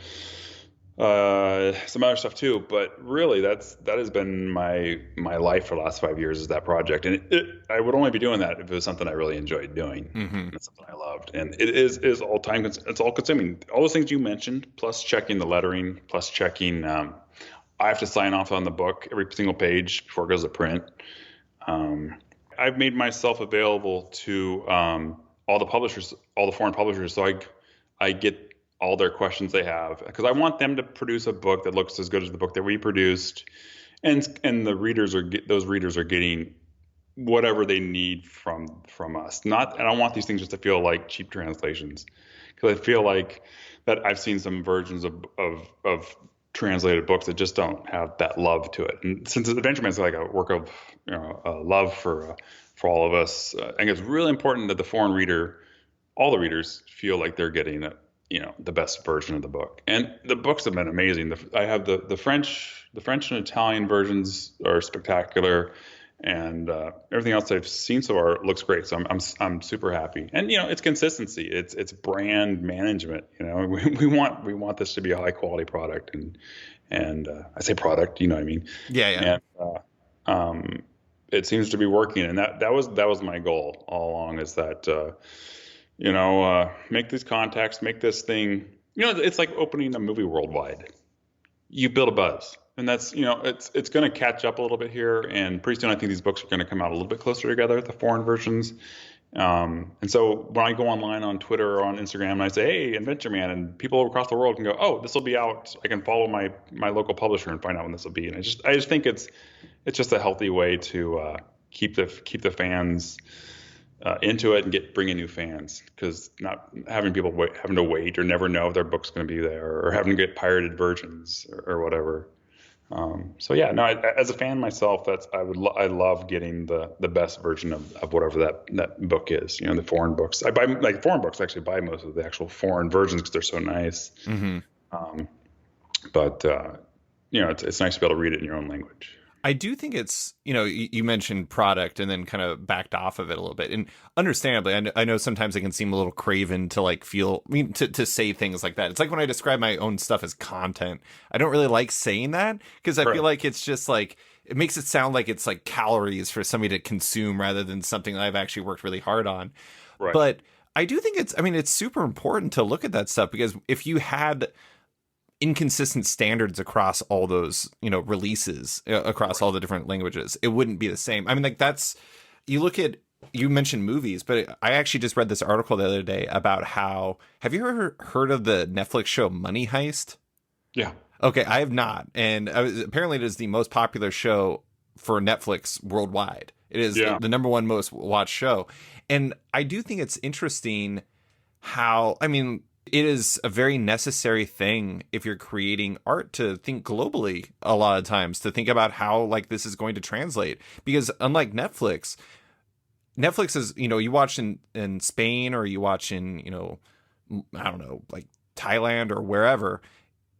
some other stuff too. But really, that has been my life for the last 5 years, is that project. And I would only be doing that if it was something I really enjoyed doing. Mm-hmm. It's something I loved, and it is all time. It's all consuming. All those things you mentioned, plus checking the lettering, plus checking. I have to sign off on the book every single page before it goes to print. I've made myself available to all the publishers, all the foreign publishers, so I get all their questions they have, because I want them to produce a book that looks as good as the book that we produced, and the readers are getting whatever they need from us. And I don't want these things just to feel like cheap translations, because I feel like that I've seen some versions of translated books that just don't have that love to it. And since Adventure Man is like a work of love for all of us, I think it's really important that the foreign reader, all the readers, feel like they're getting the best version of the book. And the books have been amazing. I have the French and Italian versions are spectacular, and everything else I've seen so far looks great. So I'm super happy. And it's consistency. It's brand management. We want this to be a high quality product, and I say product. You know what I mean? Yeah. And it seems to be working, and that was my goal all along. Is that make these contacts, make this thing. It's like opening a movie worldwide. You build a buzz. And that's, it's going to catch up a little bit here. And pretty soon, I think these books are going to come out a little bit closer together, the foreign versions. And so when I go online on Twitter or on Instagram and I say, hey, Adventure Man, and people across the world can go, oh, this will be out. I can follow my local publisher and find out when this will be. And I just think it's just a healthy way to keep the fans into it and bring in new fans, because not having people having to wait or never know if their book's going to be there, or having to get pirated versions or whatever. So yeah, no, as a fan myself, I love getting the best version of whatever that book is. You know, the foreign books. I buy like foreign books. I actually buy most of the actual foreign versions because they're so nice. Mm-hmm. But it's nice to be able to read it in your own language. I do think it's, you mentioned product and then kind of backed off of it a little bit. And understandably, I know sometimes it can seem a little craven to like to say things like that. It's like when I describe my own stuff as content, I don't really like saying that because I feel like it's just like, it makes it sound like it's like calories for somebody to consume rather than something that I've actually worked really hard on. Right. But I do think it's super important to look at that stuff because if you had inconsistent standards across all those releases across all the different languages, it wouldn't be the same. I mean, like you mentioned movies, but I actually just read this article the other day about have you ever heard of the Netflix show Money Heist? Yeah. Okay, I have not, and apparently it is the most popular show for Netflix worldwide. It is the number one most watched show, and I do think it's interesting how, I mean, it is a very necessary thing if you're creating art to think globally a lot of times, to think about how like this is going to translate. Because unlike Netflix is, you watch in Spain or you watch in, I don't know, like Thailand or wherever,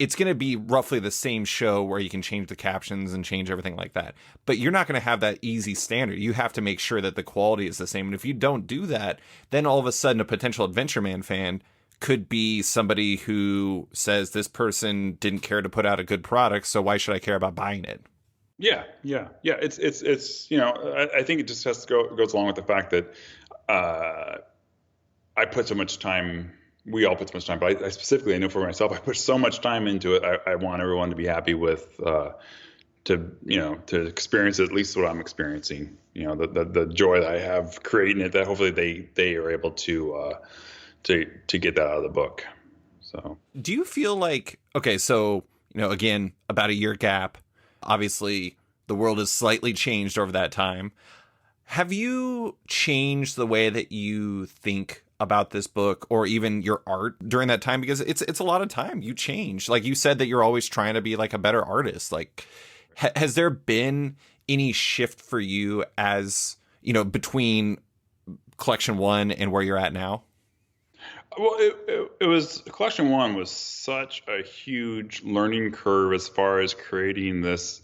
it's going to be roughly the same show where you can change the captions and change everything like that. But you're not going to have that easy standard. You have to make sure that the quality is the same. And if you don't do that, then all of a sudden a potential Adventure Man fan could be somebody who says this person didn't care to put out a good product, so why should I care about buying it? Yeah. It's I think it just goes along with the fact that I put so much time. We all put so much time, but I specifically, I know for myself, I put so much time into it. I want everyone to be happy with to experience at least what I'm experiencing. The joy that I have creating it. That hopefully they are able to get that out of the book. So do you feel like, okay, so, again, about a year gap, obviously the world has slightly changed over that time. Have you changed the way that you think about this book or even your art during that time? Because it's a lot of time. You change. Like you said that you're always trying to be like a better artist. Like, has there been any shift for you as, between collection 1 and where you're at now? Well, it was collection 1 was such a huge learning curve as far as creating this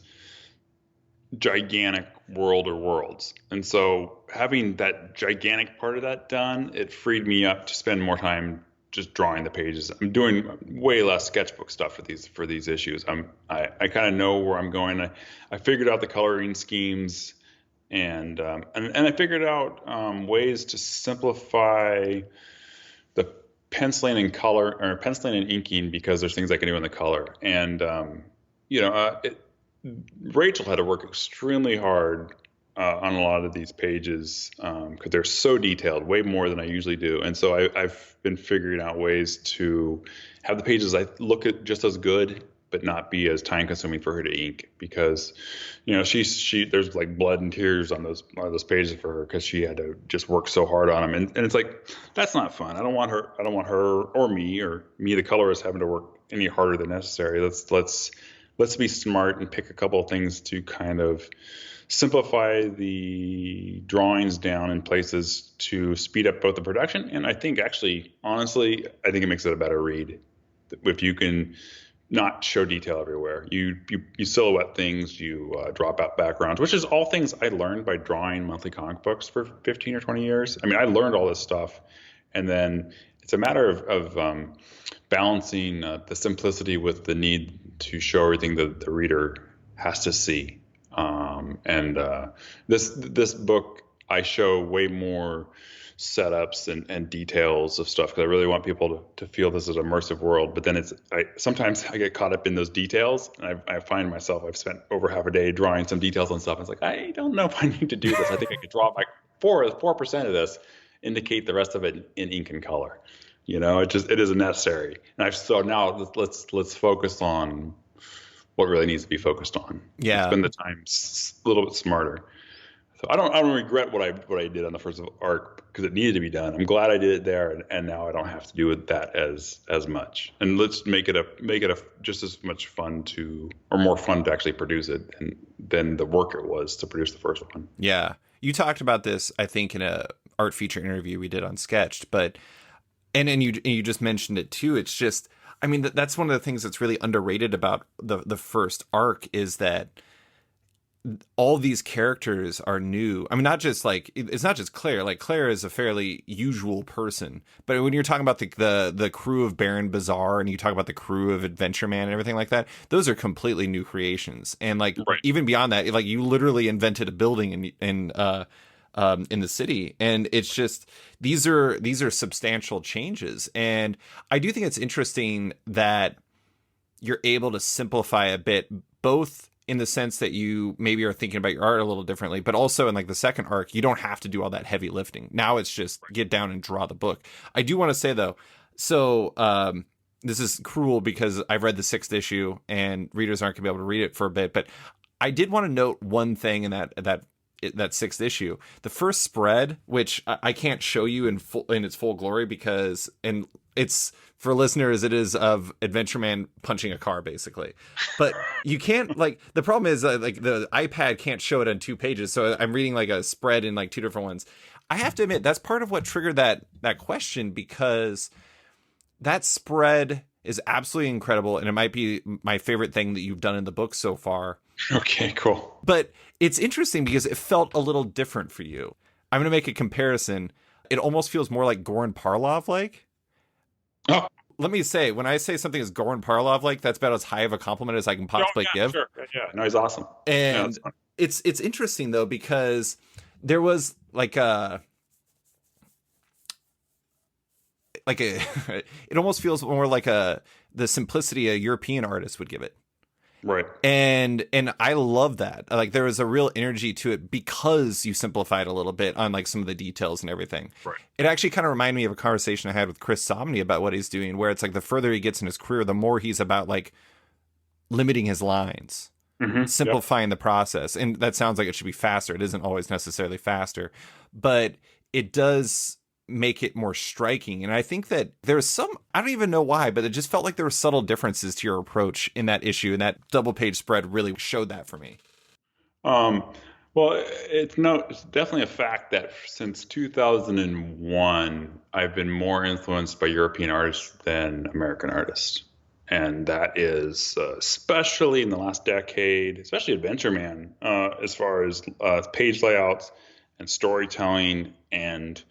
gigantic world or worlds. And so having that gigantic part of that done, it freed me up to spend more time just drawing the pages. I'm doing way less sketchbook stuff for these issues. I kind of know where I'm going. I figured out the coloring schemes and I figured out ways to simplify the penciling and color or penciling and inking because there's things I can do in the color. And, Rachel had to work extremely hard on a lot of these pages because they're so detailed, way more than I usually do. And so I've been figuring out ways to have the pages I look at just as good, but not be as time consuming for her to ink because, she there's like blood and tears on those pages for her because she had to just work so hard on them. And it's like, that's not fun. I don't want her or me, the colorist, having to work any harder than necessary. Let's be smart and pick a couple of things to kind of simplify the drawings down in places to speed up both the production. And I think actually, honestly, I think it makes it a better read if you can not show detail everywhere. You silhouette things, you drop out backgrounds, which is all things I learned by drawing monthly comic books for 15 or 20 years. I mean, I learned all this stuff, and then it's a matter of balancing the simplicity with the need to show everything that the reader has to see. This book, I show way more setups and details of stuff because I really want people to feel this is an immersive world. But then sometimes I get caught up in those details, and I find myself, I've spent over half a day drawing some details and stuff. And it's like, I don't know if I need to do this. I think I could draw like 4% of this, indicate the rest of it in ink and color. It isn't necessary. And so now let's focus on what really needs to be focused on. Yeah. Spend the time a little bit smarter. So I don't regret what I did on the first arc because it needed to be done. I'm glad I did it there, and now I don't have to do that as much. And let's make it just as much fun or more fun to actually produce it than the work it was to produce the first one. Yeah, you talked about this, I think, in a art feature interview we did on Sketched, but and you just mentioned it too. It's just, I mean, that's one of the things that's really underrated about the first arc is that all these characters are new. I mean, it's not just Claire. Like, Claire is a fairly usual person, but when you're talking about the crew of Baron Bazaar and you talk about the crew of Adventure Man and everything like that, those are completely new creations. And like, right. Even beyond that, like, you literally invented a building in the city, and it's just these are substantial changes. And I do think it's interesting that you're able to simplify a bit, both in the sense that you maybe are thinking about your art a little differently, but also in like the second arc, you don't have to do all that heavy lifting. Now it's just get down and draw the book. I do want to say though, so this is cruel because I've read the 6th issue and readers aren't gonna be able to read it for a bit, but I did want to note one thing in that 6th issue, the first spread, which I can't show you in its full glory because, and it's for listeners, it is of Adventure Man punching a car basically, but you can't, like, the problem is like the iPad can't show it on 2 pages. So I'm reading like a spread in like 2 different ones. I have to admit that's part of what triggered that question, because that spread is absolutely incredible. And it might be my favorite thing that you've done in the book so far. Okay, cool. But it's interesting because it felt a little different for you. I'm going to make a comparison. It almost feels more like Goran Parlov-like. Oh. Let me say, when I say something is Goran Parlov-like, that's about as high of a compliment as I can possibly give. Sure. Yeah, no, he's awesome. And it's interesting though, because there was it almost feels more like the simplicity a European artist would give it. Right. And I love that. Like, there was a real energy to it because you simplified a little bit on like some of the details and everything. Right. It actually kind of reminded me of a conversation I had with Chris Somney about what he's doing, where it's like the further he gets in his career, the more he's about like limiting his lines, simplifying the process. And that sounds like it should be faster. It isn't always necessarily faster, but it does make it more striking. And I think that there's some, I don't even know why, but it just felt like there were subtle differences to your approach in that issue, and that double page spread really showed that for me. Well, it's definitely a fact that since 2001, I've been more influenced by European artists than American artists. And that is especially in the last decade, especially Adventure Man, as far as page layouts and storytelling, and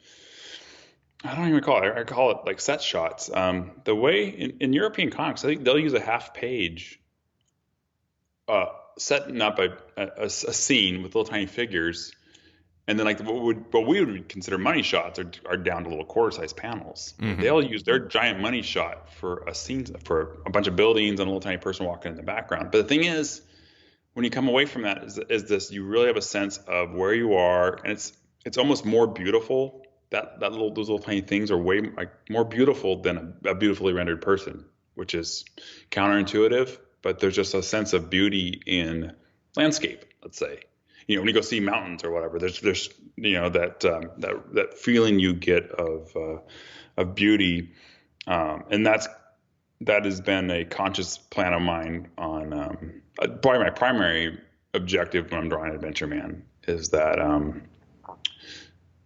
I don't even call it. I call it like set shots. The way in European comics, I think they'll use a half page setting up a scene with little tiny figures, and then like what we would consider money shots are down to little quarter-sized panels. Mm-hmm. They'll use their giant money shot for a scene for a bunch of buildings and a little tiny person walking in the background. But the thing is, when you come away from that, is this you really have a sense of where you are, and it's almost more beautiful. Those little tiny things are way more beautiful than a beautifully rendered person, which is counterintuitive. But there's just a sense of beauty in landscape. Let's say, when you go see mountains or whatever, there's that feeling you get of beauty, and that has been a conscious plan of mine on probably my primary objective when I'm drawing Adventure Man is that.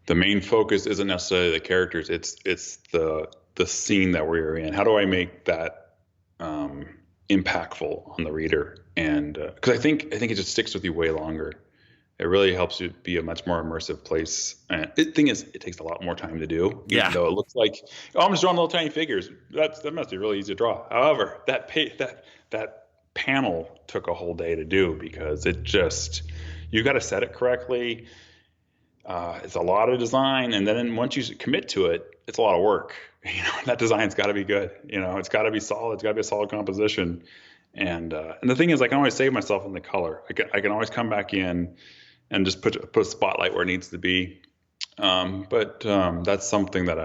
The main focus isn't necessarily the characters; it's the scene that we're in. How do I make that impactful on the reader? And because I think it just sticks with you way longer. It really helps you be a much more immersive place. And the thing is, it takes a lot more time to do. Yeah. Even though it looks like, I'm just drawing little tiny figures. That must be really easy to draw. However, that panel took a whole day to do because you got to set it correctly. It's a lot of design, and then once you commit to it, it's a lot of work. That design's got to be good. It's got to be solid. It's got to be a solid composition. And the thing is, I can always save myself in the color. I can always come back in and just put a spotlight where it needs to be. But that's something that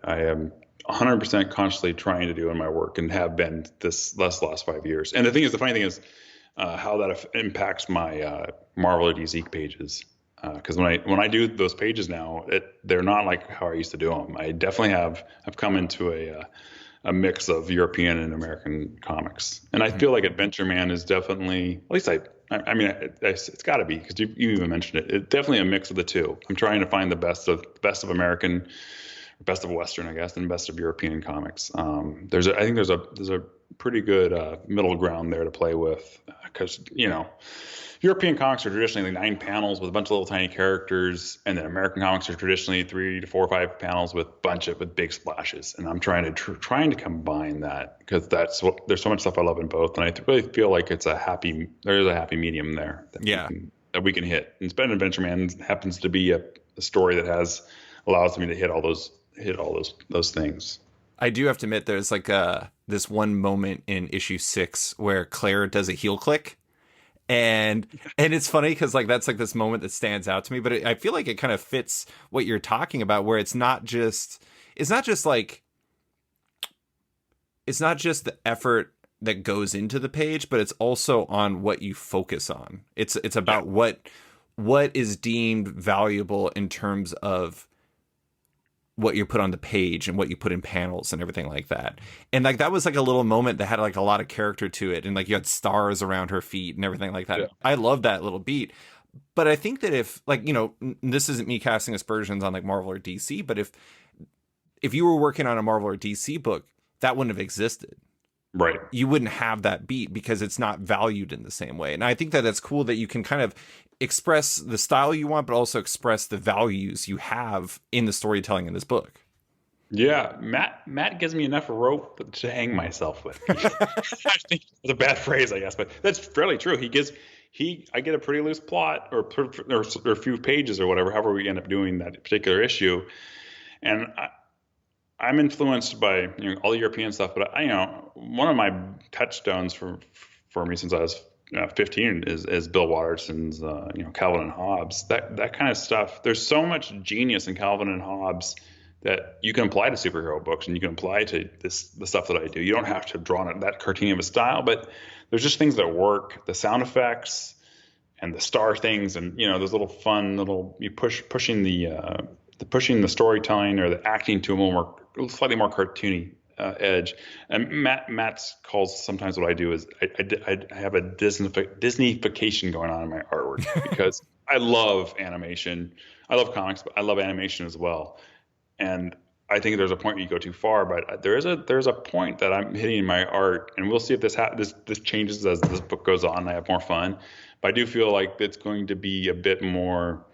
I am 100% consciously trying to do in my work and have been the last 5 years. And the funny thing is how that impacts my Marvel or DC pages. Because when I do those pages now, they're not like how I used to do them. I definitely have come into a mix of European and American comics, and I feel like Adventure Man is definitely, at least I mean, it's got to be, because you even mentioned it. It's definitely a mix of the two. I'm trying to find the best of American, best of Western, I guess, and best of European comics. I think there's a pretty good middle ground there to play with, because European comics are traditionally like 9 panels with a bunch of little tiny characters, and then American comics are traditionally 3 to 4 or 5 panels with big splashes. And I'm trying to combine that, because there's so much stuff I love in both, and I really feel like there's a happy medium there that we can hit. And Spend Adventure Man happens to be a story that allows me to hit all those things. I do have to admit, there's like this one moment in issue 6 where Claire does a heel click. And it's funny because like that's like this moment that stands out to me, but I feel like it kind of fits what you're talking about, where it's not just the effort that goes into the page, but it's also on what you focus on. It's about what is deemed valuable in terms of what you put on the page and what you put in panels and everything like that. And like that was like a little moment that had like a lot of character to it, and like you had stars around her feet and everything like that. Yeah. I love that little beat. But I think that if like, this isn't me casting aspersions on like Marvel or DC, but if you were working on a Marvel or DC book, that wouldn't have existed. Right. You wouldn't have that beat because it's not valued in the same way. And I think that that's cool that you can kind of express the style you want, but also express the values you have in the storytelling in this book. Yeah, Matt gives me enough rope to hang myself with. I think it's a bad phrase, I guess, but that's fairly true. I get a pretty loose plot or a few pages or whatever, however we end up doing that particular issue, and I'm influenced by all the European stuff. But one of my touchstones for me since I was 15 is Bill Watterson's Calvin and Hobbes. That kind of stuff. There's so much genius in Calvin and Hobbes that you can apply to superhero books, and you can apply to the stuff that I do. You don't have to draw on that cartoony of a style, but there's just things that work. The sound effects and the star things, and those little fun pushing the storytelling or the acting to a slightly more cartoony edge. And Matt calls sometimes what I do is I have a Disneyfication going on in my artwork, because I love animation. I love comics, but I love animation as well. And I think there's a point where you go too far, but there's a point that I'm hitting in my art, and we'll see if this changes as this book goes on and I have more fun. But I do feel like it's going to be a bit more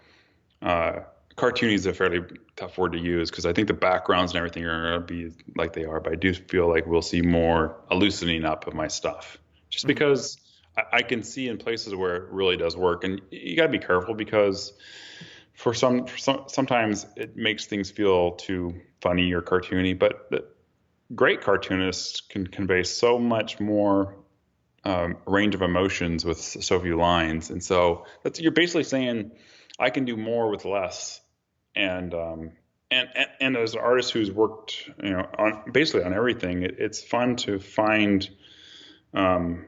cartoony is a fairly tough word to use, because I think the backgrounds and everything are going to be like they are, but I do feel like we'll see more a loosening up of my stuff, just because I can see in places where it really does work. And you got to be careful, because for sometimes it makes things feel too funny or cartoony, but great cartoonists can convey so much more range of emotions with so few lines. And so you're basically saying I can do more with less. And as an artist who's worked, on basically on everything, it's fun to find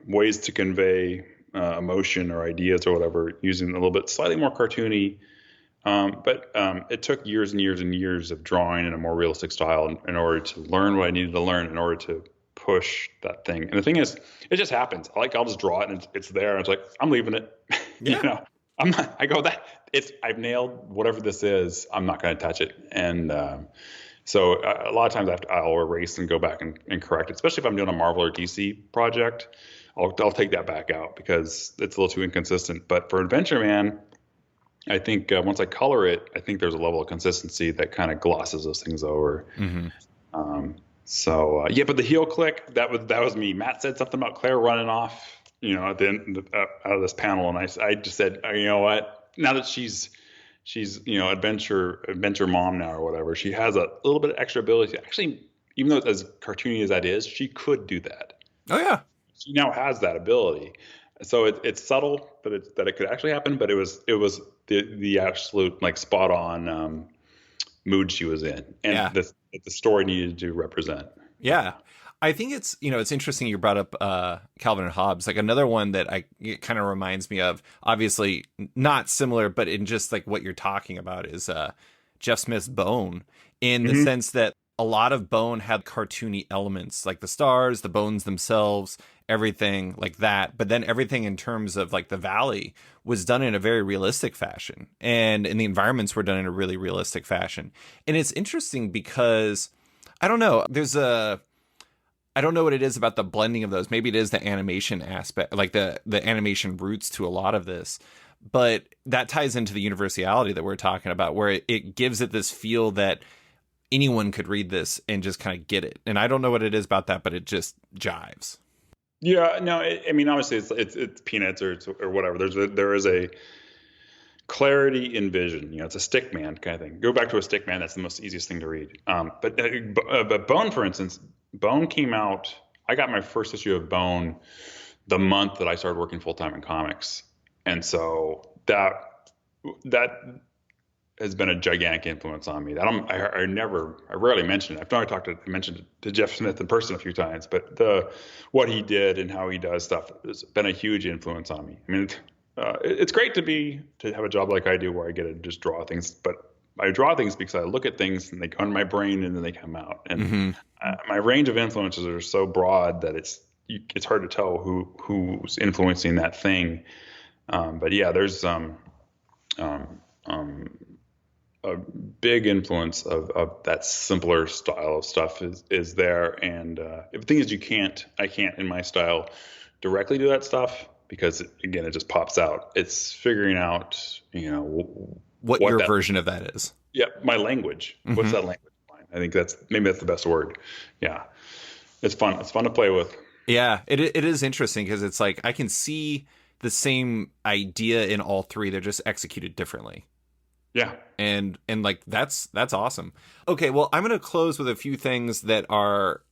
ways to convey emotion or ideas or whatever using a little bit slightly more cartoony. But it took years and years and years of drawing in a more realistic style in order to learn what I needed to learn in order to push that thing. And the thing is, it just happens. I'll just draw it and it's there. And it's like, I'm leaving it. Yeah. I've nailed whatever this is. I'm not going to touch it. And so a lot of times I'll erase and go back and correct it, especially if I'm doing a Marvel or DC project. I'll take that back out because it's a little too inconsistent. But for Adventure Man, I think once I color it, I think there's a level of consistency that kind of glosses those things over. Mm-hmm. But the heel click, that was me. Matt said something about Claire running off, at the end out of this panel, and I just said, you know what? Now that she's adventure mom now or whatever, she has a little bit of extra ability. Actually, even though it's as cartoony as that is, she could do that. Oh yeah, she now has that ability. So it's subtle, but it could actually happen. But it was the absolute like spot on mood she was in, and the story needed to represent. Yeah, I think it's, it's interesting you brought up Calvin and Hobbes. Like another one that it kind of reminds me of, obviously not similar, but in just like what you're talking about is Jeff Smith's Bone, in the sense that a lot of Bone had cartoony elements, like the stars, the bones themselves, everything like that. But then everything in terms of like the valley was done in a very realistic fashion, and the environments were done in a really realistic fashion. And it's interesting because I don't know, I don't know what it is about the blending of those. Maybe it is the animation aspect, like the animation roots to a lot of this. But that ties into the universality that we're talking about, where it gives it this feel that anyone could read this and just kind of get it. And I don't know what it is about that, but it just jives. Yeah, no, I mean, obviously it's peanuts or whatever. There is a clarity in vision. It's a stick man kind of thing. Go back to a stick man. That's the most easiest thing to read. But Bone, for instance, Bone came out. I got my first issue of Bone the month that I started working full time in comics, and so that has been a gigantic influence on me. That I rarely mention it. I mentioned it to Jeff Smith in person a few times, but what he did and how he does stuff has been a huge influence on me. I mean, it's great to have a job like I do, where I get to just draw things, but I draw things because I look at things and they go in my brain and then they come out. And my range of influences are so broad that it's hard to tell who's influencing that thing. But yeah, there's a big influence of that simpler style of stuff is there. And the thing is, I can't in my style directly do that stuff because again, it just pops out. It's figuring out, what your version of that is. Yeah. My language. What's that language line? I think that's the best word. Yeah. It's fun. It's fun to play with. Yeah, it is interesting because it's like I can see the same idea in all three. They're just executed differently. Yeah. And like that's awesome. Okay, well, I'm going to close with a few things that are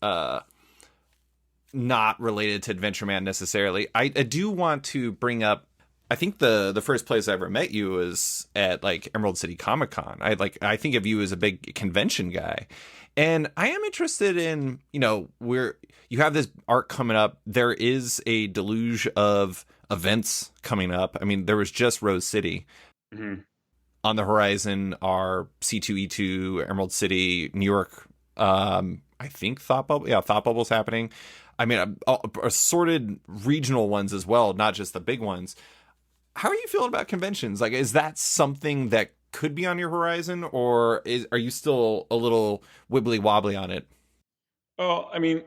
not related to Adventure Man necessarily. I do want to bring up, I think the first place I ever met you was at like Emerald City Comic Con. I think of you as a big convention guy. And I am interested in, you have this arc coming up. There is a deluge of events coming up. I mean, there was just Rose City. On the horizon are C2E2, Emerald City, New York. I think Thought Bubble. Yeah, Thought Bubble's happening. I mean, assorted regional ones as well, not just the big ones. How are you feeling about conventions? Like, is that something that could be on your horizon, or are you still a little wibbly wobbly on it? Oh, I mean,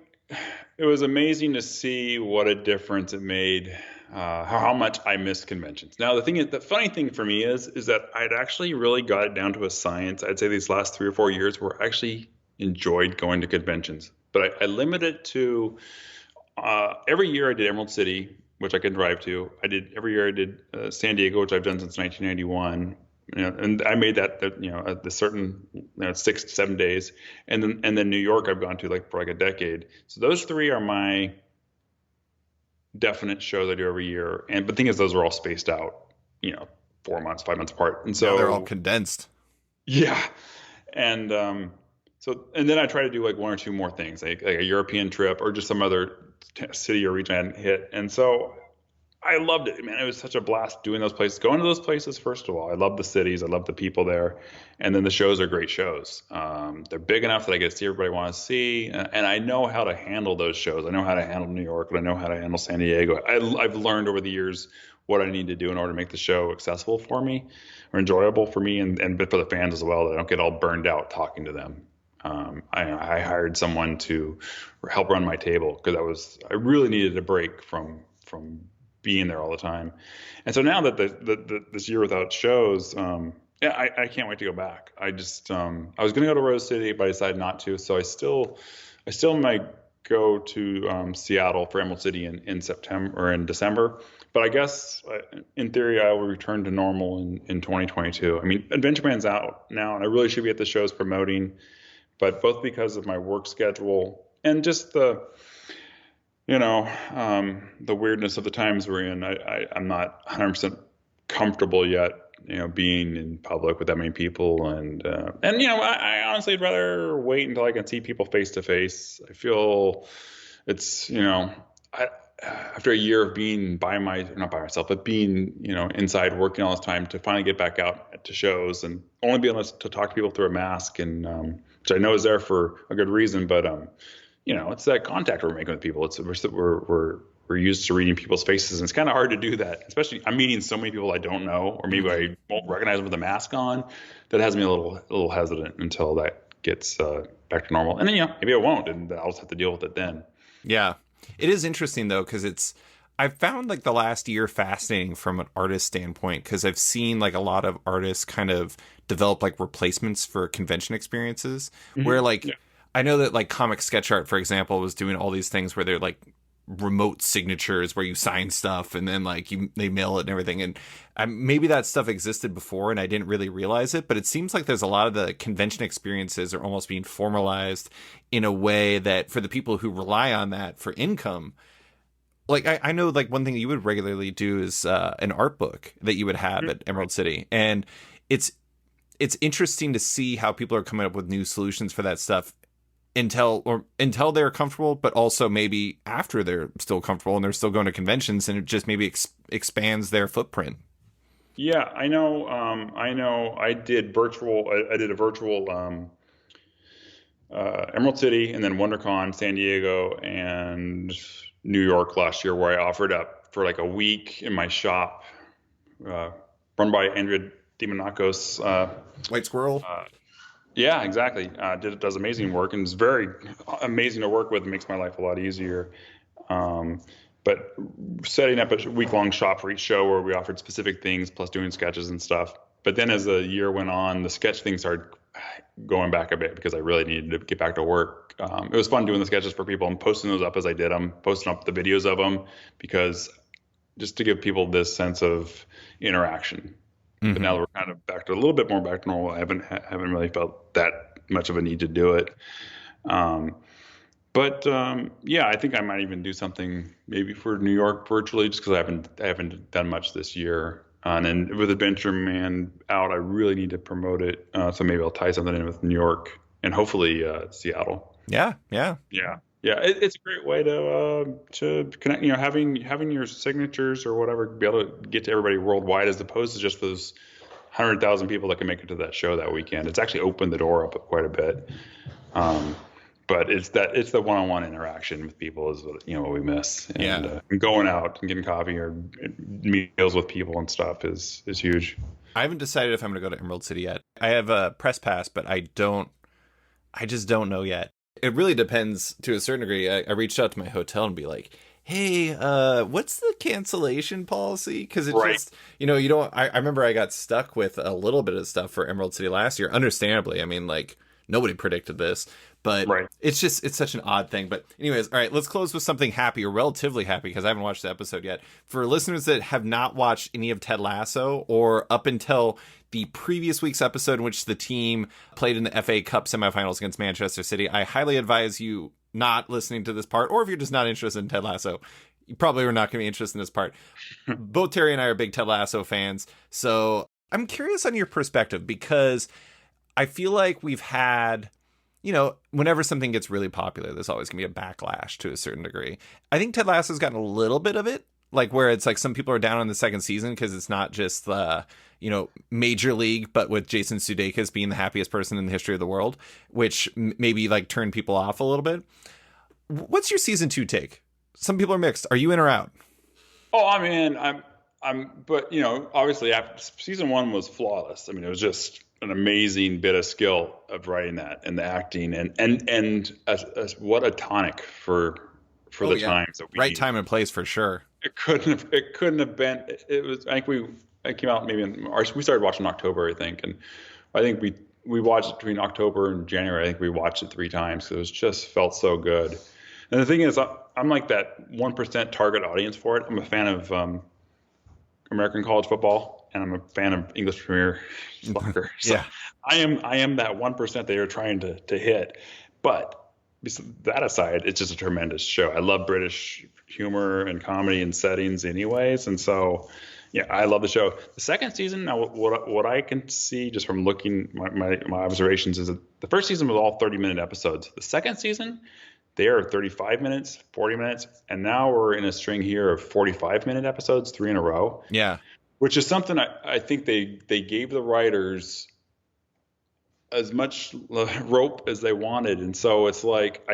it was amazing to see what a difference it made. How much I missed conventions. Now, the funny thing for me is that I'd actually really got it down to a science. I'd say these last 3 or 4 years where I actually enjoyed going to conventions, but I limited it to every year I did Emerald City, which I could drive to. Every year I did San Diego, which I've done since 1991. And I made that, the certain 6 to 7 days, and then New York I've gone to for a decade. So those 3 are my definite shows I do every year. But the thing is, those are all spaced out, 4 months, 5 months apart, and so yeah, they're all condensed. Yeah, and and then I try to do 1 or 2 more things, like a European trip or just some other city or region I hadn't hit, and so I loved it, man. It was such a blast doing those places. Going to those places, first of all, I love the cities. I love the people there. And then the shows are great shows. They're big enough that I get to see everybody I want to see. And I know how to handle those shows. I know how to handle New York, and I know how to handle San Diego. I've learned over the years what I need to do in order to make the show accessible for me or enjoyable for me and for the fans as well, that I don't get all burned out talking to them. I hired someone to help run my table because I really needed a break from being there all the time. And so now that this year without shows, I can't wait to go back. I was going to go to Rose City, but I decided not to. So I still might go to Seattle for Emerald City in September or in December. But I guess in theory, I will return to normal in 2022. I mean, Adventure Man's out now, and I really should be at the shows promoting, but both because of my work schedule and just the weirdness of the times we're in, I'm not 100% comfortable yet being in public with that many people, and I honestly would rather wait until I can see people face to face. I feel it's after a year of being not by myself, but being inside working all this time, to finally get back out to shows and only be able to talk to people through a mask, and which I know is there for a good reason, but it's that contact we're making with people. We're used to reading people's faces, and it's kind of hard to do that. Especially, I'm meeting so many people I don't know, or maybe I won't recognize them with a mask on. That has me a little hesitant until that gets back to normal. And then maybe I won't, and I'll just have to deal with it then. Yeah, it is interesting though, because I've found like the last year fascinating from an artist standpoint, because I've seen like a lot of artists kind of develop like replacements for convention experiences, where like I know that like Comic Sketch Art, for example, was doing all these things where they're like remote signatures where you sign stuff and then like they mail it and everything, and maybe that stuff existed before and I didn't really realize it, but it seems like there's a lot of the convention experiences are almost being formalized in a way that for the people who rely on that for income, like I know like one thing you would regularly do is an art book that you would have at Emerald City, and it's interesting to see how people are coming up with new solutions for that stuff until they're comfortable, but also maybe after they're still comfortable and they're still going to conventions, and it just maybe expands their footprint. Yeah, I know. I did virtual. I did a virtual Emerald City, and then WonderCon, San Diego, and New York last year, where I offered up for like a week in my shop, run by Andrea Dimonakos. White Squirrel. Yeah, exactly. Does amazing work, and is very amazing to work with. It makes my life a lot easier. But setting up a week-long shop for each show where we offered specific things, plus doing sketches and stuff. But then as the year went on, the sketch thing started going back a bit because I really needed to get back to work. It was fun doing the sketches for people and posting those up as I did them, posting up the videos of them, because just to give people this sense of interaction. But now that we're kind of back to a little bit more back to normal, I haven't really felt that much of a need to do it. But I think I might even do something maybe for New York virtually, just because I haven't done much this year. And then with Adventure Man out, I really need to promote it. So maybe I'll tie something in with New York and hopefully Seattle. Yeah. It's a great way to connect. Having your signatures or whatever, be able to get to everybody worldwide, as opposed to just those 100,000 people that can make it to that show that weekend. It's actually opened the door up quite a bit. But it's the one-on-one interaction with people is what we miss. And going out and getting coffee or meals with people and stuff is huge. I haven't decided if I'm going to go to Emerald City yet. I have a press pass, but I just don't know yet. It really depends to a certain degree. I reached out to my hotel and be like, hey, what's the cancellation policy? Because it's just, you don't, I remember I got stuck with a little bit of stuff for Emerald City last year, understandably. I mean, like, nobody predicted this, but it's such an odd thing. But anyways, all right, let's close with something happy, or relatively happy, because I haven't watched the episode yet. For listeners that have not watched any of Ted Lasso, or up until the previous week's episode in which the team played in the FA Cup semifinals against Manchester City, I highly advise you not listening to this part, or if you're just not interested in Ted Lasso, you probably are not going to be interested in this part. Both Terry and I are big Ted Lasso fans, so I'm curious on your perspective, because I feel like we've had, whenever something gets really popular, there's always going to be a backlash to a certain degree. I think Ted Lasso's gotten a little bit of it, like where it's like some people are down on the second season because it's not just Major League, but with Jason Sudeikis being the happiest person in the history of the world, which maybe like turned people off a little bit. What's your season 2 take? Some people are mixed. Are you in or out? Oh, I'm in. But obviously after season 1 was flawless. I mean, it was just an amazing bit of skill of writing that and the acting and what a tonic for the times that we right needed. Time and place for sure. It couldn't have been. It was. I think it came out maybe in March. We started watching in October, I think, and I think we watched it between October and January. I think we watched it 3 times. It was just felt so good. And the thing is, I'm like that 1% target audience for it. I'm a fan of American college football, and I'm a fan of English Premier Soccer. So I am that 1% they are trying to hit. But that aside, it's just a tremendous show. I love British humor and comedy and settings anyways. And so, Yeah, I love the show. The second season, now what I can see just from looking my observations is that the first season was all 30-minute episodes. The second season, they are 35 minutes, 40 minutes, and now we're in a string here of 45-minute episodes, 3 in a row. Yeah. Which is something I think they gave the writers as much rope as they wanted, and so it's like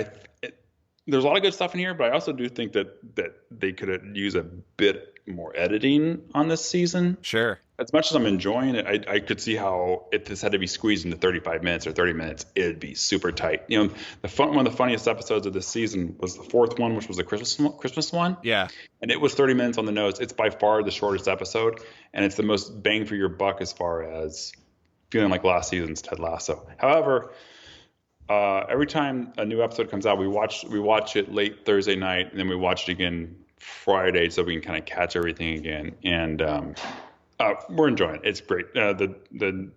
there's a lot of good stuff in here, but I also do think that they could use a bit more editing on this season. Sure. As much as I'm enjoying it, I could see how if this had to be squeezed into 35 minutes or 30 minutes, it'd be super tight. You know, one of the funniest episodes of this season was the fourth one, which was the Christmas one. Yeah. And it was 30 minutes on the nose. It's by far the shortest episode, and it's the most bang for your buck as far as feeling like last season's Ted Lasso. However, every time a new episode comes out, we watch it late Thursday night, and then we watch it again Friday so we can kind of catch everything again. And we're enjoying it. It's great. The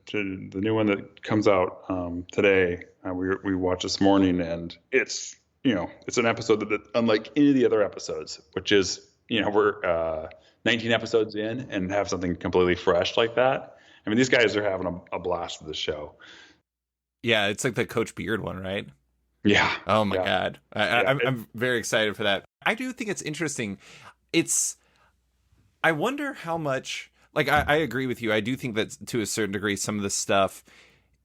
new one that comes out today, we watched this morning, and it's an episode that unlike any of the other episodes, which is we're 19 episodes in and have something completely fresh like that. I mean, these guys are having a blast with the show. Yeah, it's like the Coach Beard one, right? Yeah. Oh my God. I'm very excited for that. I do think it's interesting. I wonder how much, like, I agree with you. I do think that to a certain degree, some of the stuff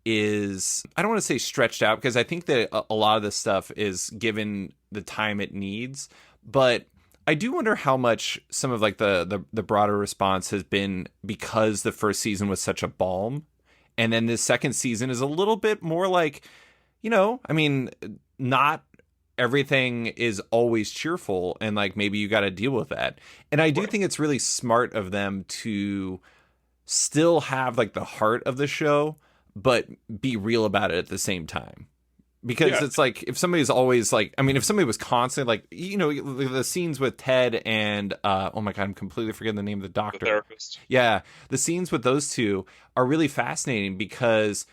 is, I don't want to say stretched out, because I think that a lot of this stuff is given the time it needs, but I do wonder how much some of like the broader response has been because the first season was such a balm. And then this second season is a little bit more like, I mean, not everything is always cheerful, and like maybe you got to deal with that. And I do think it's really smart of them to still have like the heart of the show, but be real about it at the same time. Because it's like, if somebody's always like, I mean, if somebody was constantly like, the scenes with Ted and, oh my God, I'm completely forgetting the name of the doctor. The therapist. Yeah. The scenes with those two are really fascinating because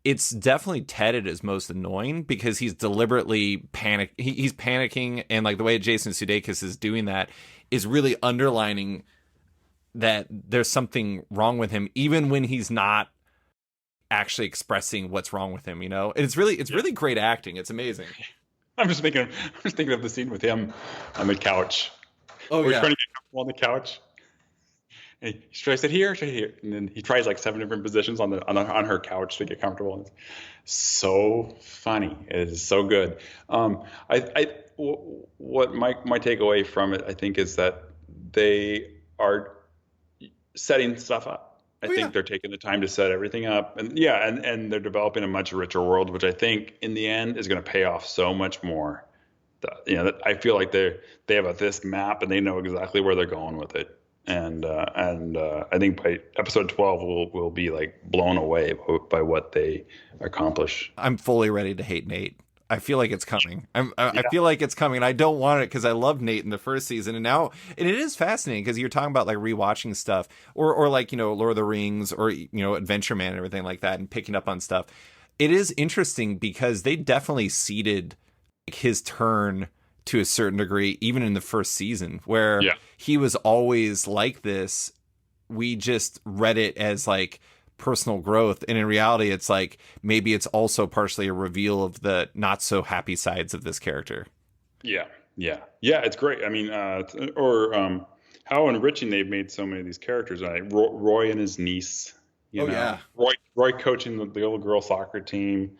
it's definitely Ted at his most annoying, because he's deliberately he's panicking. And like the way Jason Sudeikis is doing that is really underlining that there's something wrong with him, even when he's not actually expressing what's wrong with him, and it's really great acting. It's amazing. I'm just thinking of the scene with him on the couch. Oh, We're yeah. trying to get comfortable on the couch. And he tries it here, and then he tries like 7 different positions on her couch to get comfortable. It's so funny. It is so good. What my takeaway from it, I think, is that they are setting stuff up. I think they're taking the time to set everything up, and they're developing a much richer world, which I think in the end is going to pay off so much more. I feel like they have this map and they know exactly where they're going with it, and I think by episode 12 we'll be like blown away by what they accomplish. I'm fully ready to hate Nate. I feel like it's coming. I feel like it's coming. I don't want it because I loved Nate in the first season, and it is fascinating because you're talking about like rewatching stuff, or like Lord of the Rings, or Adventure Man and everything like that, and picking up on stuff. It is interesting because they definitely seeded his turn to a certain degree, even in the first season, where he was always like this. We just read it as like personal growth, and in reality it's like maybe it's also partially a reveal of the not so happy sides of this character. It's great. I mean, how enriching they've made so many of these characters. Roy and his niece, Roy coaching the little girl soccer team,